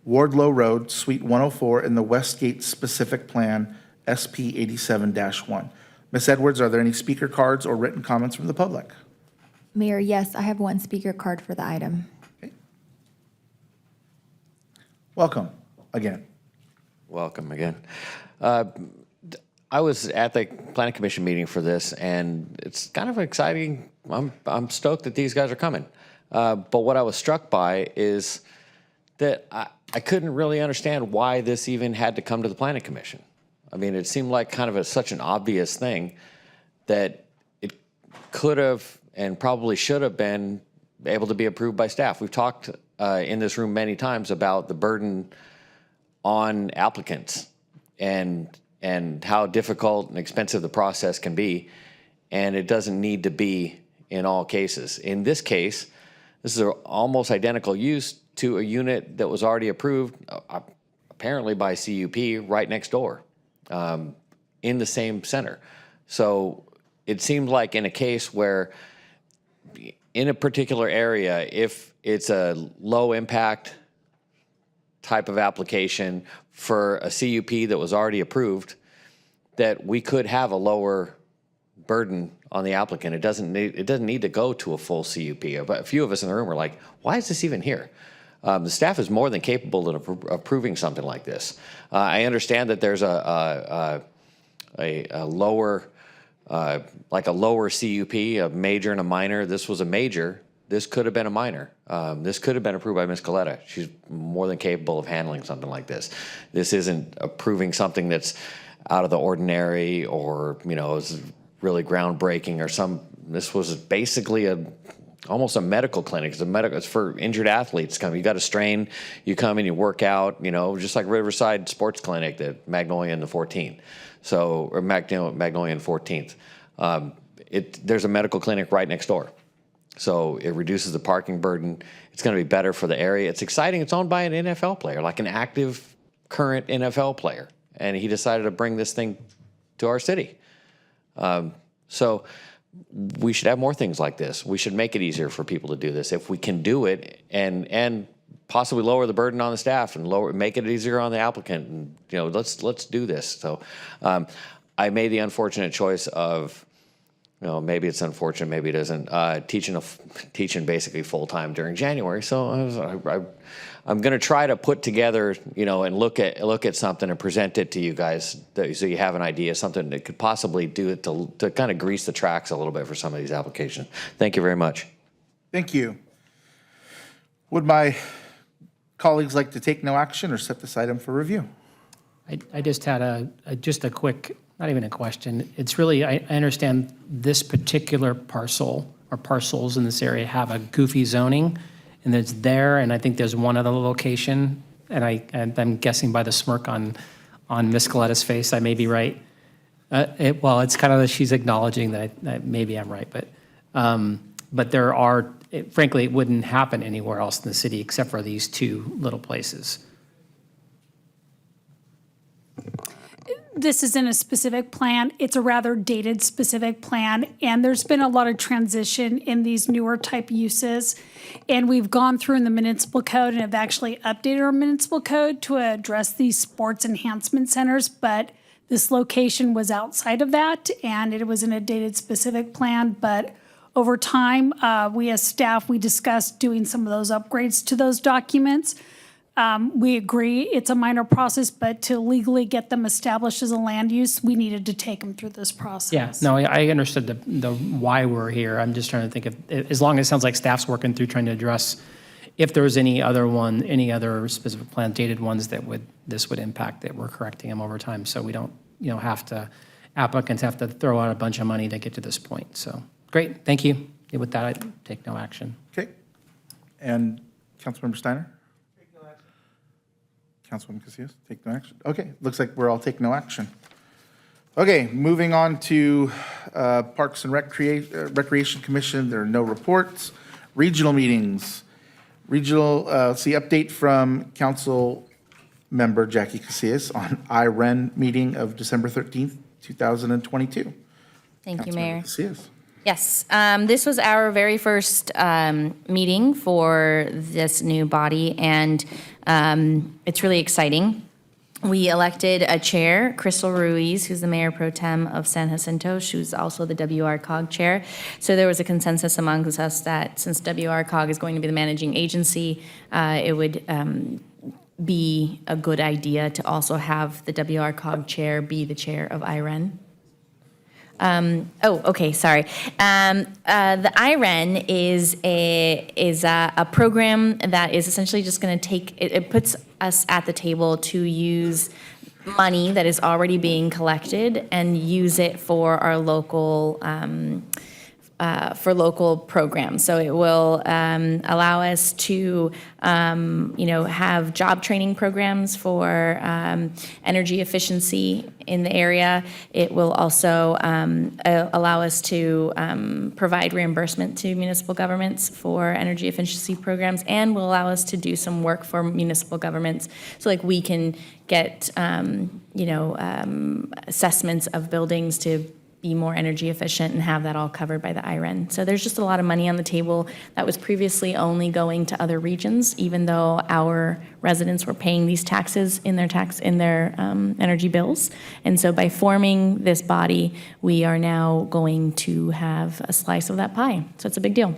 Wardlow Road, Suite 104 in the Westgate Specific Plan, SP 87-1. Ms. Edwards, are there any speaker cards or written comments from the public? Mayor, yes, I have one speaker card for the item. Welcome again. Welcome again. I was at the Planning Commission meeting for this, and it's kind of exciting. I'm stoked that these guys are coming. But what I was struck by is that I couldn't really understand why this even had to come to the Planning Commission. I mean, it seemed like kind of such an obvious thing that it could have and probably should have been able to be approved by staff. We've talked in this room many times about the burden on applicants and how difficult and expensive the process can be. And it doesn't need to be in all cases. In this case, this is an almost identical use to a unit that was already approved, apparently by CUP, right next door, in the same center. So it seemed like in a case where in a particular area, if it's a low impact type of application for a CUP that was already approved, that we could have a lower burden on the applicant. It doesn't need to go to a full CUP. A few of us in the room were like, why is this even here? The staff is more than capable of approving something like this. I understand that there's a lower, like a lower CUP, a major and a minor. This was a major. This could have been a minor. This could have been approved by Ms. Coletta. She's more than capable of handling something like this. This isn't approving something that's out of the ordinary or, is really groundbreaking or this was basically almost a medical clinic. It's for injured athletes. You got a strain, you come and you work out, just like Riverside Sports Clinic that Magnolia and the 14th. Or Magnolia and 14th. There's a medical clinic right next door. So it reduces the parking burden. It's going to be better for the area. It's exciting. It's owned by an NFL player, like an active current NFL player. And he decided to bring this thing to our city. So we should have more things like this. We should make it easier for people to do this. If we can do it and possibly lower the burden on the staff and make it easier on the applicant, and, let's do this. So I made the unfortunate choice of, maybe it's unfortunate, maybe it isn't, teaching basically full-time during January. So I'm going to try to put together, and look at something and present it to you guys so you have an idea, something that could possibly do it to kind of grease the tracks a little bit for some of these applications. Thank you very much. Thank you. Would my colleagues like to take no action or set this item for review? I just had a quick, not even a question. It's really, I understand this particular parcel or parcels in this area have a goofy zoning, and it's there, and I think there's one other location, and I'm guessing by the smirk on Ms. Coletta's face, I may be right. It's kind of, she's acknowledging that maybe I'm right, but there are, frankly, it wouldn't happen anywhere else in the city except for these two little places. This isn't a specific plan. It's a rather dated specific plan, and there's been a lot of transition in these newer type uses. And we've gone through in the municipal code and have actually updated our municipal code to address these sports enhancement centers, but this location was outside of that, and it was in a dated specific plan. But over time, we as staff, we discussed doing some of those upgrades to those documents. We agree it's a minor process, but to legally get them established as a land use, we needed to take them through this process. Yeah, no, I understood the why we're here. I'm just trying to think of, as long as it sounds like staff's working through trying to address if there was any other specific plan, dated ones that this would impact, that we're correcting them over time. So we don't, applicants have to throw out a bunch of money to get to this point. So great, thank you. With that, I take no action. Okay. And Councilmember Steiner? Councilwoman Casillas, take no action. Okay, looks like we're all taking no action. Okay, moving on to Parks and Recreation Commission. There are no reports. Regional meetings. Update from Council Member Jackie Casillas on IREN meeting of December 13th, 2022. Thank you, Mayor. Casillas. Yes, this was our very first meeting for this new body, and it's really exciting. We elected a chair, Crystal Ruiz, who's the mayor pro tem of San Jacinto. She's also the WRCOG chair. So there was a consensus amongst us that since WRCOG is going to be the managing agency, it would be a good idea to also have the WRCOG chair be the chair of IREN. Sorry. The IREN is a program that is essentially just going to take, it puts us at the table to use money that is already being collected and use it for our local for local programs. So it will allow us to, have job training programs for energy efficiency in the area. It will also allow us to provide reimbursement to municipal governments for energy efficiency programs, and will allow us to do some work for municipal governments. So like we can get, assessments of buildings to be more energy efficient and have that all covered by the IREN. So there's just a lot of money on the table that was previously only going to other regions, even though our residents were paying these taxes in their energy bills. And so by forming this body, we are now going to have a slice of that pie. So it's a big deal.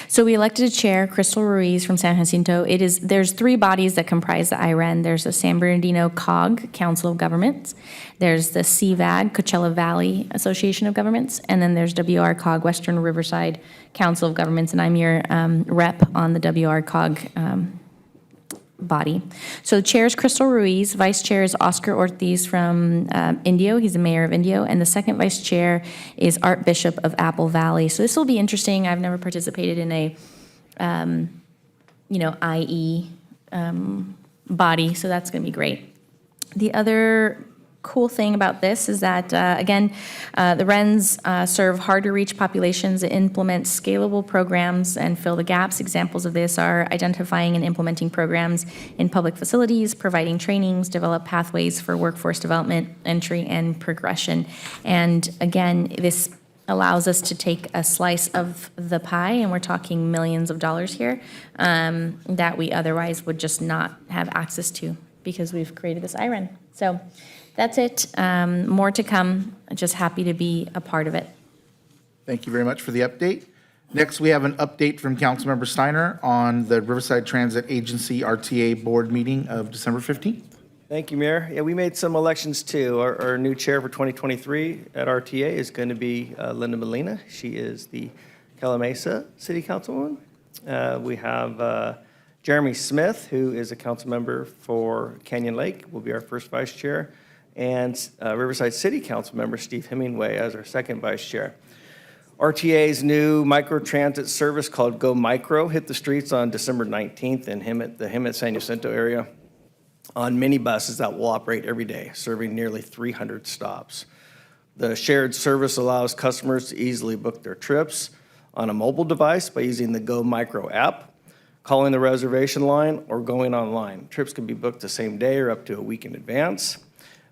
So we elected a chair, Crystal Ruiz from San Jacinto. There's three bodies that comprise the IREN. There's the San Bernardino COG, Council of Governments. There's the CVAG, Coachella Valley Association of Governments. And then there's WR COG, Western Riverside Council of Governments. And I'm your rep on the WR COG body. So the chair is Crystal Ruiz, vice chair is Oscar Ortiz from Indio, he's the mayor of Indio, and the second vice chair is Art Bishop of Apple Valley. So this will be interesting. I've never participated in a, IE body, so that's going to be great. The other cool thing about this is that, again, the RENs serve hard-to-reach populations, implement scalable programs, and fill the gaps. Examples of this are identifying and implementing programs in public facilities, providing trainings, develop pathways for workforce development, entry, and progression. And again, this allows us to take a slice of the pie, and we're talking millions of dollars here, that we otherwise would just not have access to because we've created this IREN. So that's it. More to come. Just happy to be a part of it. Thank you very much for the update. Next, we have an update from Councilmember Steiner on the Riverside Transit Agency RTA Board meeting of December 15th. Thank you, Mayor. Yeah, we made some elections too. Our new chair for 2023 at RTA is going to be Linda Molina. She is the Calamasa City Councilwoman. We have Jeremy Smith, who is a council member for Canyon Lake, will be our first vice chair, and Riverside City Council member Steve Hemingway as our second vice chair. RTA's new microtransit service called Go Micro hit the streets on December 19th in the Hemet-San Jacinto area on minibuses that will operate every day, serving nearly 300 stops. The shared service allows customers to easily book their trips on a mobile device by using the Go Micro app, calling the reservation line, or going online. Trips can be booked the same day or up to a week in advance.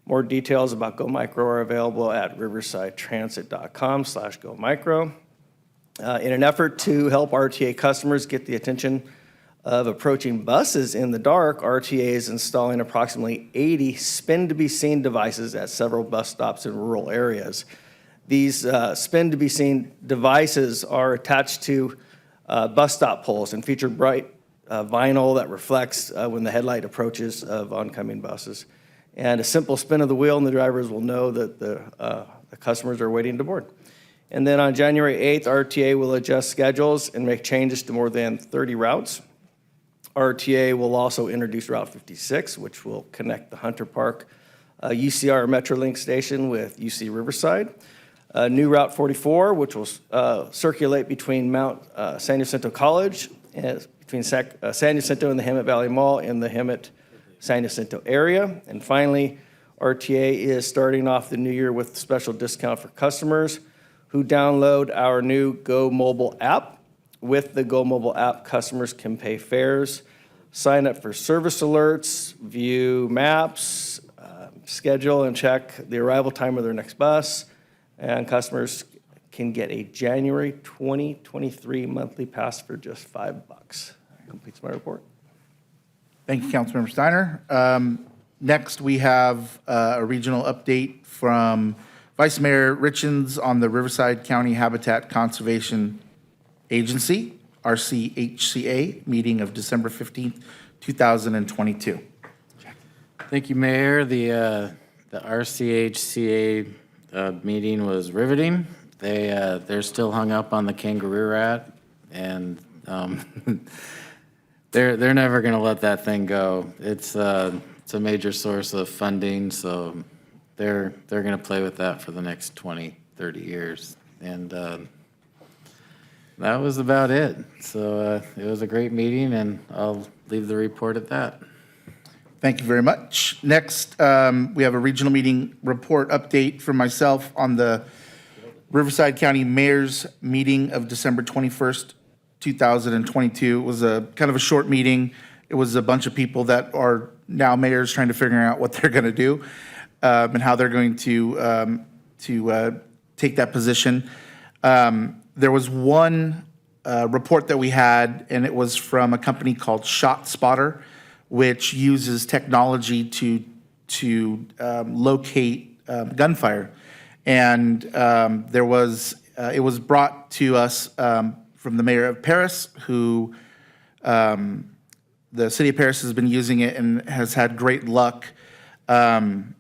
More details about Go Micro are available at riversidetransit.com/GoMicro. In an effort to help RTA customers get the attention of approaching buses in the dark, RTA is installing approximately 80 spin-to-be-seen devices at several bus stops in rural areas. These spin-to-be-seen devices are attached to bus stop poles and feature bright vinyl that reflects when the headlight approaches of oncoming buses. And a simple spin of the wheel and the drivers will know that the customers are waiting to board. And then on January 8th, RTA will adjust schedules and make changes to more than 30 routes. RTA will also introduce Route 56, which will connect the Hunter Park UCR Metrolink station with UC Riverside. New Route 44, which will circulate between Mount San Jacinto College, and between San Jacinto and the Hemet Valley Mall in the Hemet San Jacinto area. And finally, RTA is starting off the new year with a special discount for customers who download our new Go Mobile app. With the Go Mobile app, customers can pay fares, sign up for service alerts, view maps, schedule and check the arrival time of their next bus, and customers can get a January 2023 monthly pass for just $5. That completes my report. Thank you, Councilmember Steiner. Next, we have a regional update from Vice Mayor Richens on the Riverside County Habitat Conservation Agency, RCHCA, meeting of December 15th, 2022. Thank you, Mayor. The RCHCA meeting was riveting. They're still hung up on the kangaroo rat, and they're never going to let that thing go. It's a major source of funding, so they're going to play with that for the next 20, 30 years. And That was about it. So it was a great meeting, and I'll leave the report at that. Thank you very much. Next, we have a regional meeting report update from myself on the Riverside County Mayor's meeting of December 21st, 2022. It was a kind of a short meeting. It was a bunch of people that are now mayors trying to figure out what they're going to do and how they're going to take that position. There was one report that we had, and it was from a company called ShotSpotter, which uses technology to locate gunfire. And it was brought to us from the mayor of Paris, who the city of Paris has been using it and has had great luck, using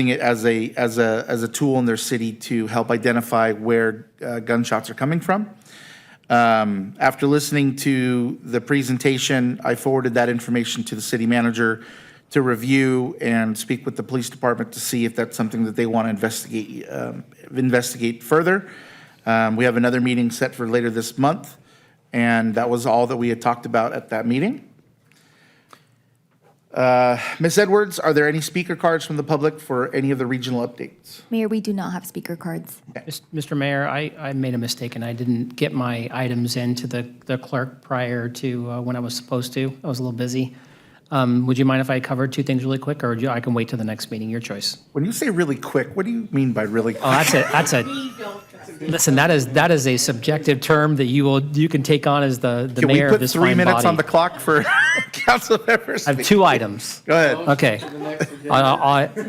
it as a tool in their city to help identify where gunshots are coming from. After listening to the presentation, I forwarded that information to the city manager to review and speak with the police department to see if that's something that they want to investigate further. We have another meeting set for later this month, and that was all that we had talked about at that meeting. Ms. Edwards, are there any speaker cards from the public for any of the regional updates? Mayor, we do not have speaker cards. Mr. Mayor, I made a mistake and I didn't get my items into the clerk prior to when I was supposed to. I was a little busy. Would you mind if I covered two things really quick, or I can wait till the next meeting? Your choice. When you say really quick, what do you mean by really quick? Listen, that is a subjective term that you can take on as the mayor of this fine body. Can we put 3 minutes on the clock for council members? I have two items. Go ahead. Okay.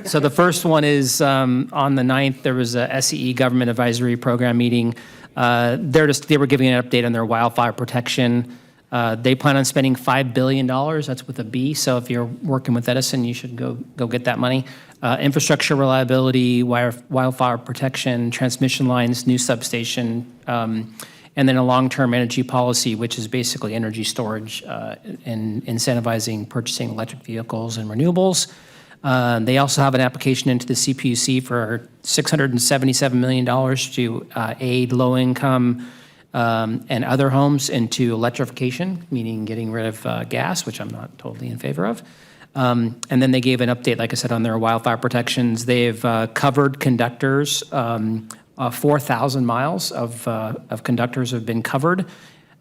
So the first one is on the 9th, there was a SCE Government Advisory Program meeting. They were giving an update on their wildfire protection. They plan on spending $5 billion. That's with a B. So if you're working with Edison, you should go get that money. Infrastructure reliability, wildfire protection, transmission lines, new substation, and then a long-term energy policy, which is basically energy storage and incentivizing purchasing electric vehicles and renewables. They also have an application into the CPUC for $677 million to aid low-income and other homes into electrification, meaning getting rid of gas, which I'm not totally in favor of. And then they gave an update, like I said, on their wildfire protections. They've covered conductors. 4,000 miles of conductors have been covered,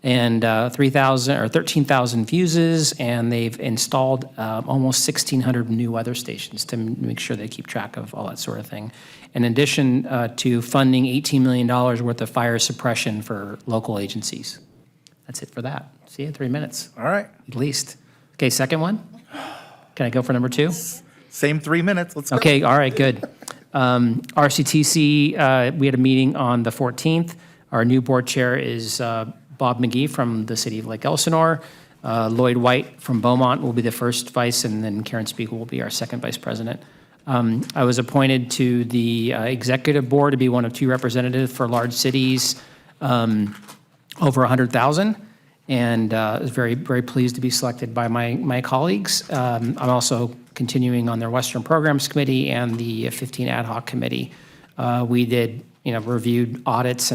and 13,000 fuses, and they've installed almost 1,600 new weather stations to make sure they keep track of all that sort of thing. In addition to funding $18 million worth of fire suppression for local agencies. That's it for that. See you in 3 minutes. All right. At least. Okay, second one? Can I go for number two? Same 3 minutes. Let's go. Okay, all right, good. RCTC, we had a meeting on the 14th. Our new board chair is Bob McGee from the city of Lake Elsinore. Lloyd White from Beaumont will be the first vice, and then Karen Spiegel will be our second vice president. I was appointed to the executive board to be one of two representatives for large cities over 100,000, and I was very, very pleased to be selected by my colleagues. I'm also continuing on their Western Programs Committee and the 15 Ad Hoc Committee. We did, reviewed audits,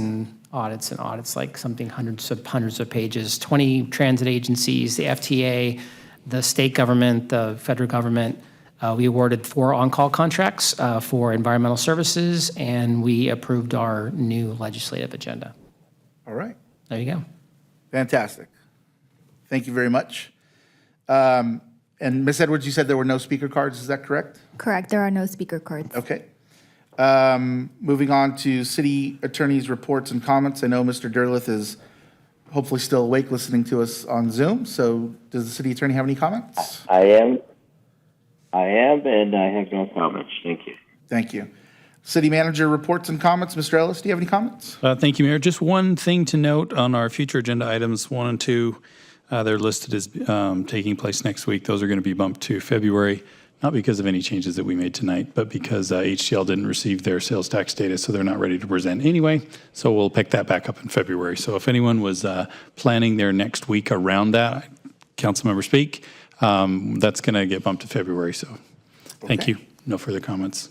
like something hundreds of pages, 20 transit agencies, the FTA, the state government, the federal government. We awarded 4 on-call contracts for environmental services, and we approved our new legislative agenda. All right. There you go. Fantastic. Thank you very much. And Ms. Edwards, you said there were no speaker cards, is that correct? Correct, there are no speaker cards. Okay. Moving on to city attorney's reports and comments. I know Mr. Derleth is hopefully still awake listening to us on Zoom. So does the city attorney have any comments? I am, and I have no comments. Thank you. Thank you. City manager reports and comments. Mr. Ellis, do you have any comments? Thank you, Mayor. Just one thing to note on our future agenda items 1 and 2. They're listed as taking place next week. Those are going to be bumped to February, not because of any changes that we made tonight, but because HCL didn't receive their sales tax data, so they're not ready to present anyway. So we'll pick that back up in February. So if anyone was planning their next week around that, Councilmember Speak, that's going to get bumped to February. So thank you. No further comments.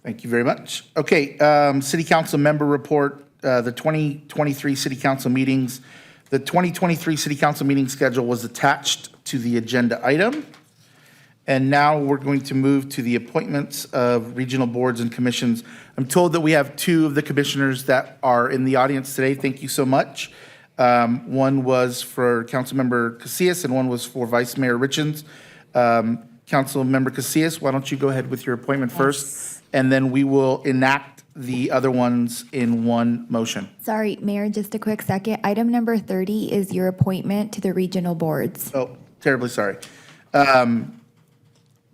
Thank you very much. Okay, city council member report. the 2023 city council meetings. The 2023 city council meeting schedule was attached to the agenda item. And now we're going to move to the appointments of regional boards and commissions. I'm told that we have two of the commissioners that are in the audience today. Thank you so much. One was for Councilmember Casillas and one was for Vice Mayor Richens. Councilmember Casillas, why don't you go ahead with your appointment first? And then we will enact the other ones in one motion. Sorry, Mayor, just a quick second. Item number 30 is your appointment to the regional boards. Oh, terribly sorry.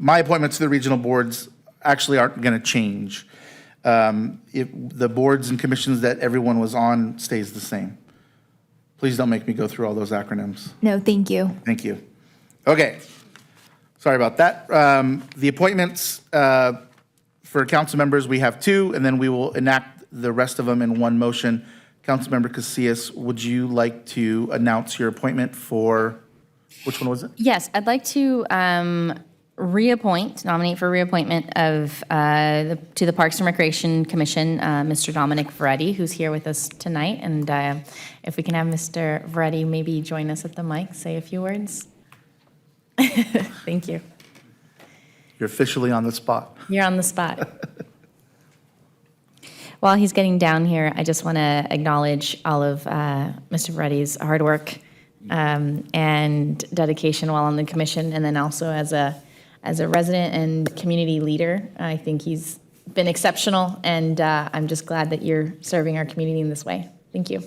My appointments to the regional boards actually aren't going to change. If the boards and commissions that everyone was on stays the same. Please don't make me go through all those acronyms. No, thank you. Thank you. Okay. Sorry about that. The appointments for council members, we have two, and then we will enact the rest of them in one motion. Councilmember Casillas, would you like to announce your appointment for, which one was it? Yes, I'd like to nominate for reappointment of to the Parks and Recreation Commission, Mr. Dominic Veretti, who's here with us tonight. And if we can have Mr. Veretti maybe join us at the mic, say a few words. Thank you. You're officially on the spot. You're on the spot. While he's getting down here, I just want to acknowledge all of Mr. Veretti's hard work and dedication while on the commission, and then also as a resident and community leader. I think he's been exceptional, and I'm just glad that you're serving our community in this way. Thank you.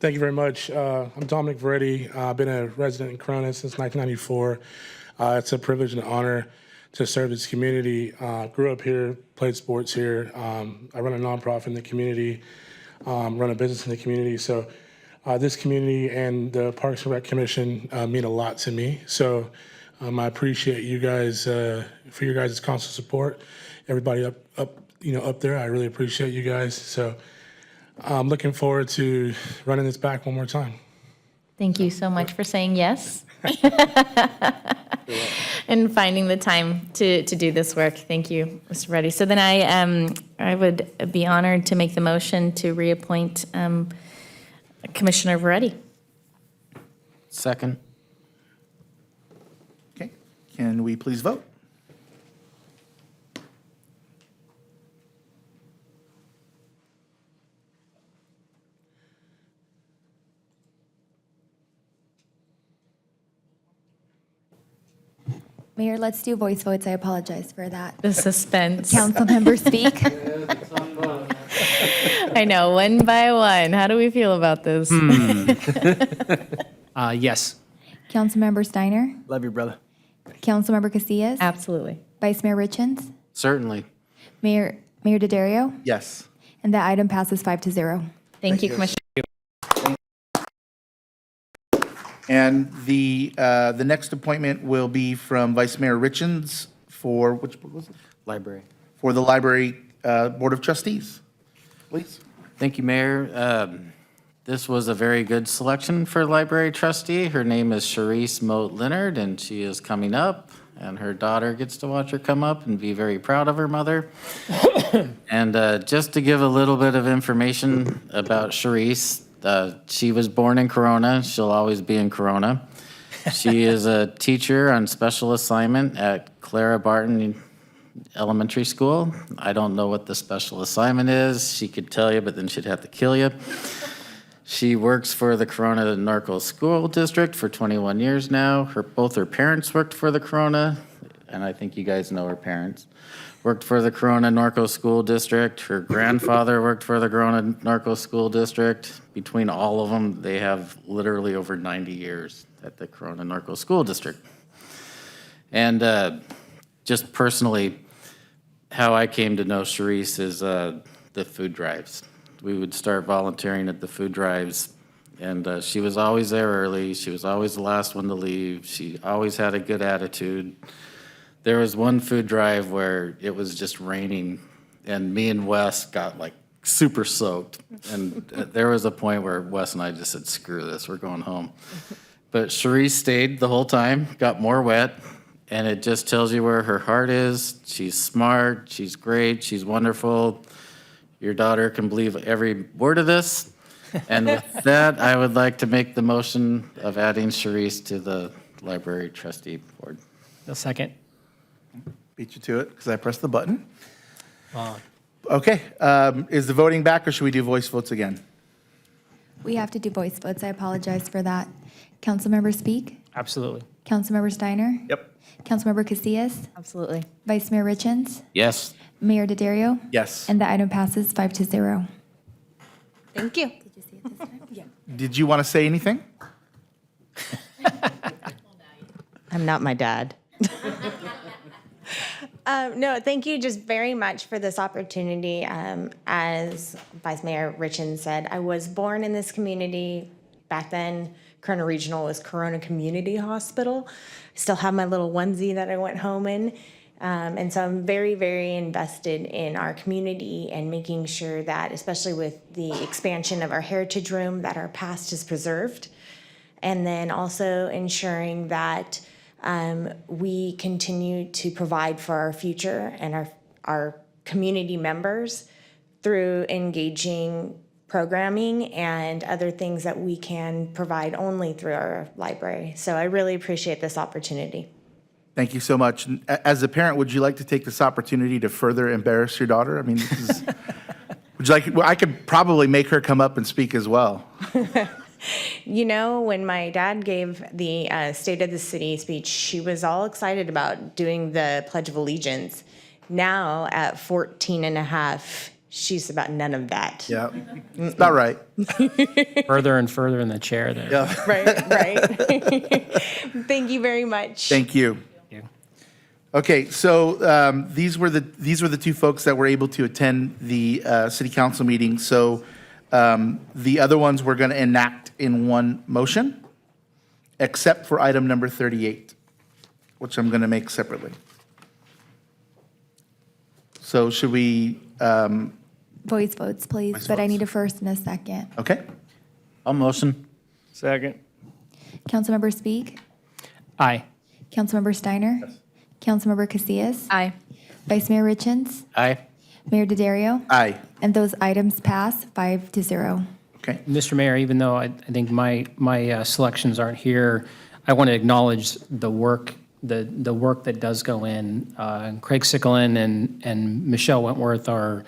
Thank you very much. I'm Dominic Veretti. I've been a resident in Corona since 1994. It's a privilege and an honor to serve this community. Grew up here, played sports here. I run a nonprofit in the community, run a business in the community. So this community and the Parks and Rec Commission mean a lot to me. So I appreciate you guys for your guys' constant support. Everybody up there, I really appreciate you guys. So I'm looking forward to running this back one more time. Thank you so much for saying yes. And finding the time to do this work. Thank you, Mr. Veretti. So then I would be honored to make the motion to reappoint Commissioner Veretti. Second. Okay. Can we please vote? Mayor, let's do voice votes. I apologize for that. The suspense. Council members speak. I know, one by one. How do we feel about this? Yes. Councilmember Steiner. Love you, brother. Councilmember Casillas. Absolutely. Vice Mayor Richens. Certainly. Mayor Daddario. Yes. And that item passes 5-0. Thank you, Commissioner. And the next appointment will be from Vice Mayor Richens for, which board was it? Library. For the Library Board of Trustees. Please. Thank you, Mayor. This was a very good selection for library trustee. Her name is Charisse Moat Leonard, and she is coming up, and her daughter gets to watch her come up and be very proud of her mother. And just to give a little bit of information about Charisse, she was born in Corona. She'll always be in Corona. She is a teacher on special assignment at Clara Barton Elementary School. I don't know what the special assignment is. She could tell you, but then she'd have to kill you. She works for the Corona Norco School District for 21 years now. Both her parents worked for the Corona, and I think you guys know her parents. Worked for the Corona Norco School District. Her grandfather worked for the Corona Norco School District. Between all of them, they have literally over 90 years at the Corona Norco School District. And just personally, how I came to know Charisse is the food drives. We would start volunteering at the food drives, and she was always there early. She was always the last one to leave. She always had a good attitude. There was one food drive where it was just raining, and me and Wes got like super soaked. And there was a point where Wes and I just said, screw this, we're going home. But Charisse stayed the whole time, got more wet, and it just tells you where her heart is. She's smart, she's great, she's wonderful. your daughter can believe every word of this. And with that, I would like to make the motion of adding Sharice to the library trustee board. A second. Beat you to it because I pressed the button. Wow. Okay, is the voting back or should we do voice votes again? We have to do voice votes. I apologize for that. Councilmember Speak? Absolutely. Councilmember Steiner? Yep. Councilmember Casillas? Absolutely. Vice Mayor Richens? Yes. Mayor Daddario? Yes. And the item passes 5-0. Thank you. Did you want to say anything? I'm not my dad. No, thank you just very much for this opportunity. As Vice Mayor Richens said, I was born in this community. Back then, Corona Regional was Corona Community Hospital. I still have my little onesie that I went home in. And so I'm very, very invested in our community and making sure that, especially with the expansion of our Heritage Room, that our past is preserved. And then also ensuring that we continue to provide for our future and our community members through engaging programming and other things that we can provide only through our library. So I really appreciate this opportunity. Thank you so much. And as a parent, would you like to take this opportunity to further embarrass your daughter? I mean, this is, would you like, well, I could probably make her come up and speak as well. You know, when my dad gave the State of the City speech, she was all excited about doing the Pledge of Allegiance. Now, at 14 and a half, she's about none of that. Yeah, it's about right. Further and further in the chair there. Yeah. Right. Thank you very much. Thank you. Okay, so these were the two folks that were able to attend the city council meeting. So the other ones we're going to enact in one motion, except for item number 38, which I'm going to make separately. So should we? Voice votes, please, Voice but I votes. need a first and a second. Okay. I'll motion. Second. Councilmember Speak? Aye. Councilmember Steiner? Councilmember Casillas? Aye. Vice Mayor Richens? Aye. Mayor Daddario? Aye. And those items pass 5-0. Okay. Mr. Mayor, even though I think my selections aren't here, I want to acknowledge the work that does go in. Craig Sickelin and Michelle Wentworth are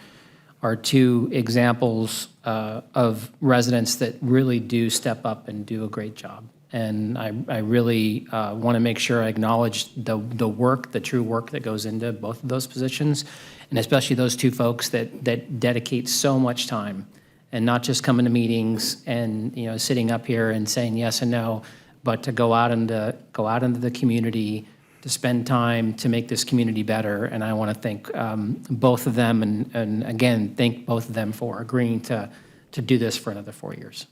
two examples of residents that really do step up and do a great job. And I really want to make sure I acknowledge the true work that goes into both of those positions, and especially those two folks that dedicate so much time, and not just coming to meetings and sitting up here and saying yes and no, but to go out into the community, to spend time to make this community better. And I want to thank both of them, and again, thank both of them for agreeing to do this for another 4 years.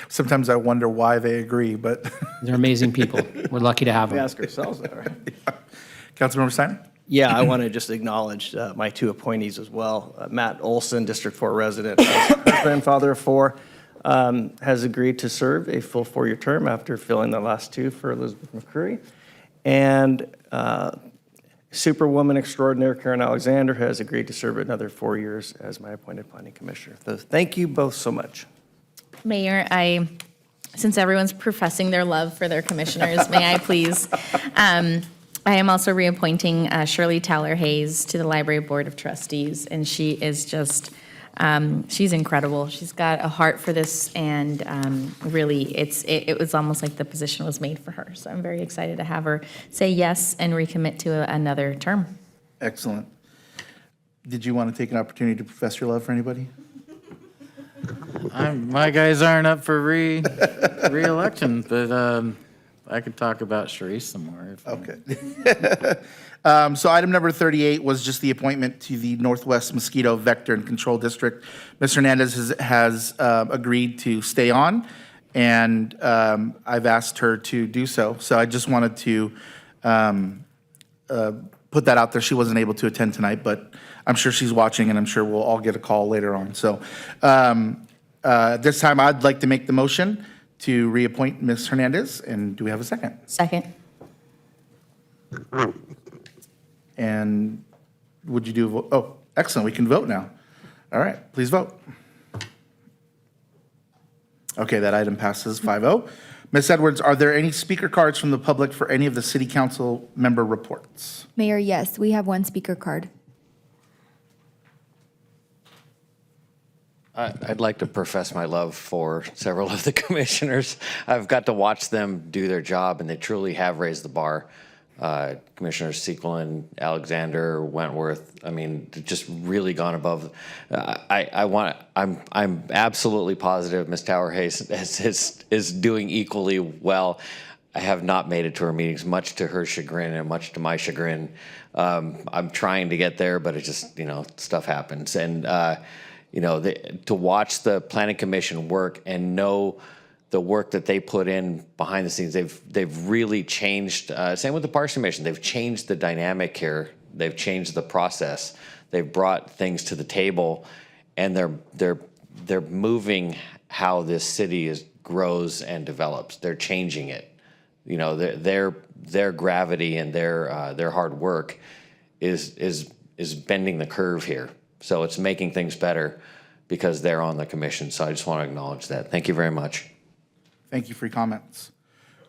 Sometimes I wonder why they agree, but. They're amazing people. We're lucky to have We them. ask ourselves that, right? Councilmember Steiner? Yeah, I want to just acknowledge my two appointees as well. Matt Olson, District 4 resident, husband and father of four, has agreed to serve a full 4-year term after filling the last two for Elizabeth McCurry. And Superwoman extraordinaire Karen Alexander has agreed to serve another 4 years as my appointed planning commissioner. So thank you both so much. Mayor, since everyone's professing their love for their commissioners, may I please? I am also reappointing Shirley Tyler Hayes to the Library Board of Trustees, and she is just, she's incredible. She's got a heart for this, and really, it was almost like the position was made for her. So I'm very excited to have her say yes and recommit to another term. Excellent. Did you want to take an opportunity to profess your love for anybody? My guys aren't up for re-election, but I could talk about Sharice some more. Okay. So item number 38 was just the appointment to the Northwest Mosquito Vector and Control District. Ms. Hernandez has agreed to stay on, and I've asked her to do so. So I just wanted to put that out there. She wasn't able to attend tonight, but I'm sure she's watching, and I'm sure we'll all get a call later on. So this time, I'd like to make the motion to reappoint Ms. Hernandez, and do we have a second? Second. And would you do a vote? Oh, excellent, we can vote now. All right, please vote. Okay, that item passes 5-0. Ms. Edwards, are there any speaker cards from the public for any of the city council member reports? Mayor, yes, we have one speaker card. I'd like to profess my love for several of the commissioners. I've got to watch them do their job, and they truly have raised the bar. Commissioners Sequelin, Alexander, Wentworth. I mean, they've just really gone above. I'm absolutely positive Ms. Tower Hayes is doing equally well. I have not made it to her meetings, much to her chagrin and much to my chagrin. I'm trying to get there, but it just, stuff happens. And to watch the Planning Commission work and know the work that they put in behind the scenes, they've really changed. Same with the Parks Commission, they've changed the dynamic here. They've changed the process. They've brought things to the table, and they're moving how this city grows and develops. They're changing it. Their gravity and their hard work is bending the curve here. So it's making things better because they're on the commission. So I just want to acknowledge that. Thank you very much. Thank you for your comments.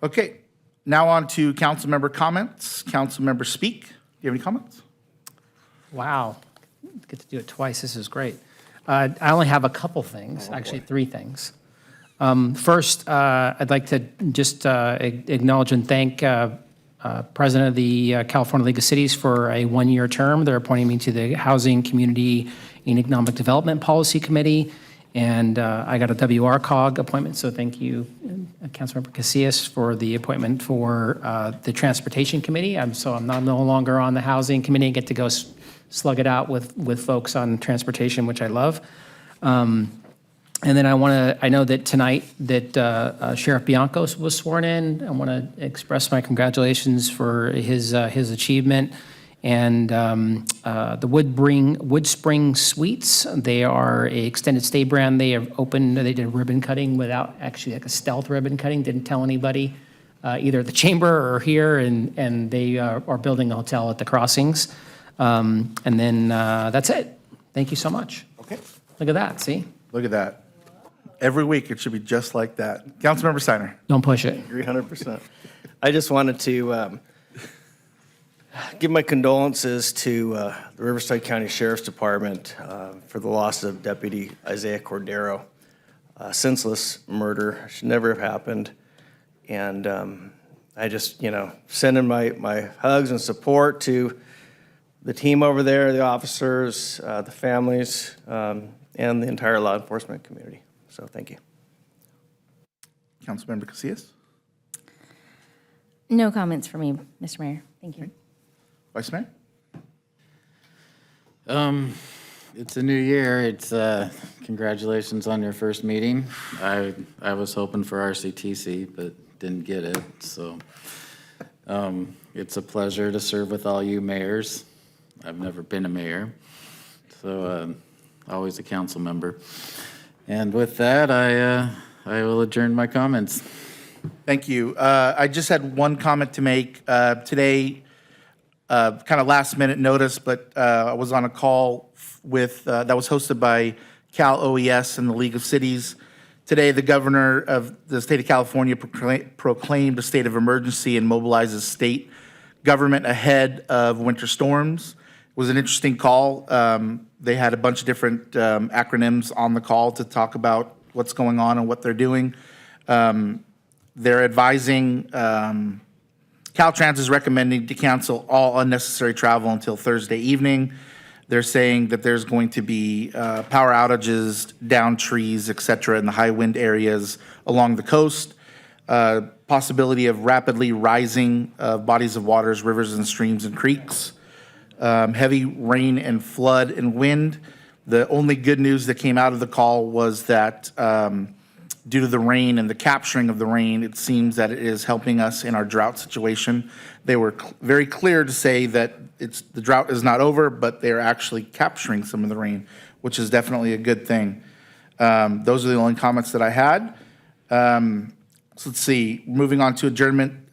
Okay, now on to council member comments. Council member Speak. Do you have any comments? Wow, get to do it twice. This is great. I only have a couple things, actually 3 things. First, I'd like to just acknowledge and thank President of the California League of Cities for a 1-year term. They're appointing me to the Housing, Community, and Economic Development Policy Committee, and I got a WRCOG appointment, so thank you, Councilmember Casillas, for the appointment for the Transportation Committee. So I'm no longer on the Housing Committee and get to go slug it out with folks on transportation, which I love. And then I know that tonight that Sheriff Biancos was sworn in. I want to express my congratulations for his achievement. And the Woodspring Suites, they are a extended stay brand. They have opened, they did ribbon cutting without actually like a stealth ribbon cutting, didn't tell anybody, either at the chamber or here, and they are building a hotel at the Crossings. And then that's it. Thank you so much. Okay. Look at that, see? Look at that. Every week it should be just like that. Councilmember Steiner. Don't push it. Agree 100%. I just wanted to give my condolences to the Riverside County Sheriff's Department for the loss of Deputy Isaiah Cordero. Senseless murder, should never have happened. And I just, sending my hugs and support to the team over there, the officers, the families, and the entire law enforcement community. So thank you. Councilmember Casillas. No comments for me, Mr. Mayor. Thank you. Vice Mayor. It's a new year. It's congratulations on your first meeting. I was hoping for RCTC, but didn't get it. So it's a pleasure to serve with all you mayors. I've never been a mayor, so always a council member. And with that, I will adjourn my comments. Thank you. I just had one comment to make. Today, kind of last minute notice, but I was on a call with that was hosted by Cal OES and the League of Cities. Today, the governor of the state of California proclaimed a state of emergency and mobilizes state government ahead of winter storms. It was an interesting call. They had a bunch of different acronyms on the call to talk about what's going on and what they're doing. They're advising, Caltrans is recommending to cancel all unnecessary travel until Thursday evening. They're saying that there's going to be power outages, down trees, et cetera, in the high wind areas along the coast. Possibility of rapidly rising bodies of waters, rivers and streams and creeks. Heavy rain and flood and wind. The only good news that came out of the call was that due to the rain and the capturing of the rain, it seems that it is helping us in our drought situation. They were very clear to say that the drought is not over, but they're actually capturing some of the rain, which is definitely a good thing. Those are the only comments that I had. So let's see, moving on to adjournment.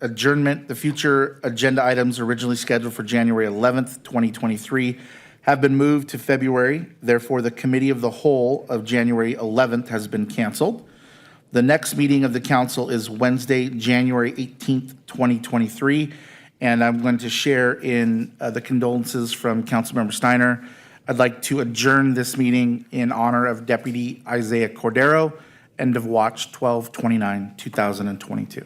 The future agenda items originally scheduled for January 11th, 2023 have been moved to February. Therefore, the Committee of the Whole of January 11th has been canceled. The next meeting of the council is Wednesday, January 18th, 2023. And I'm going to share in the condolences from Councilmember Steiner. I'd like to adjourn this meeting in honor of Deputy Isaiah Cordero, end of watch 12/29/2022.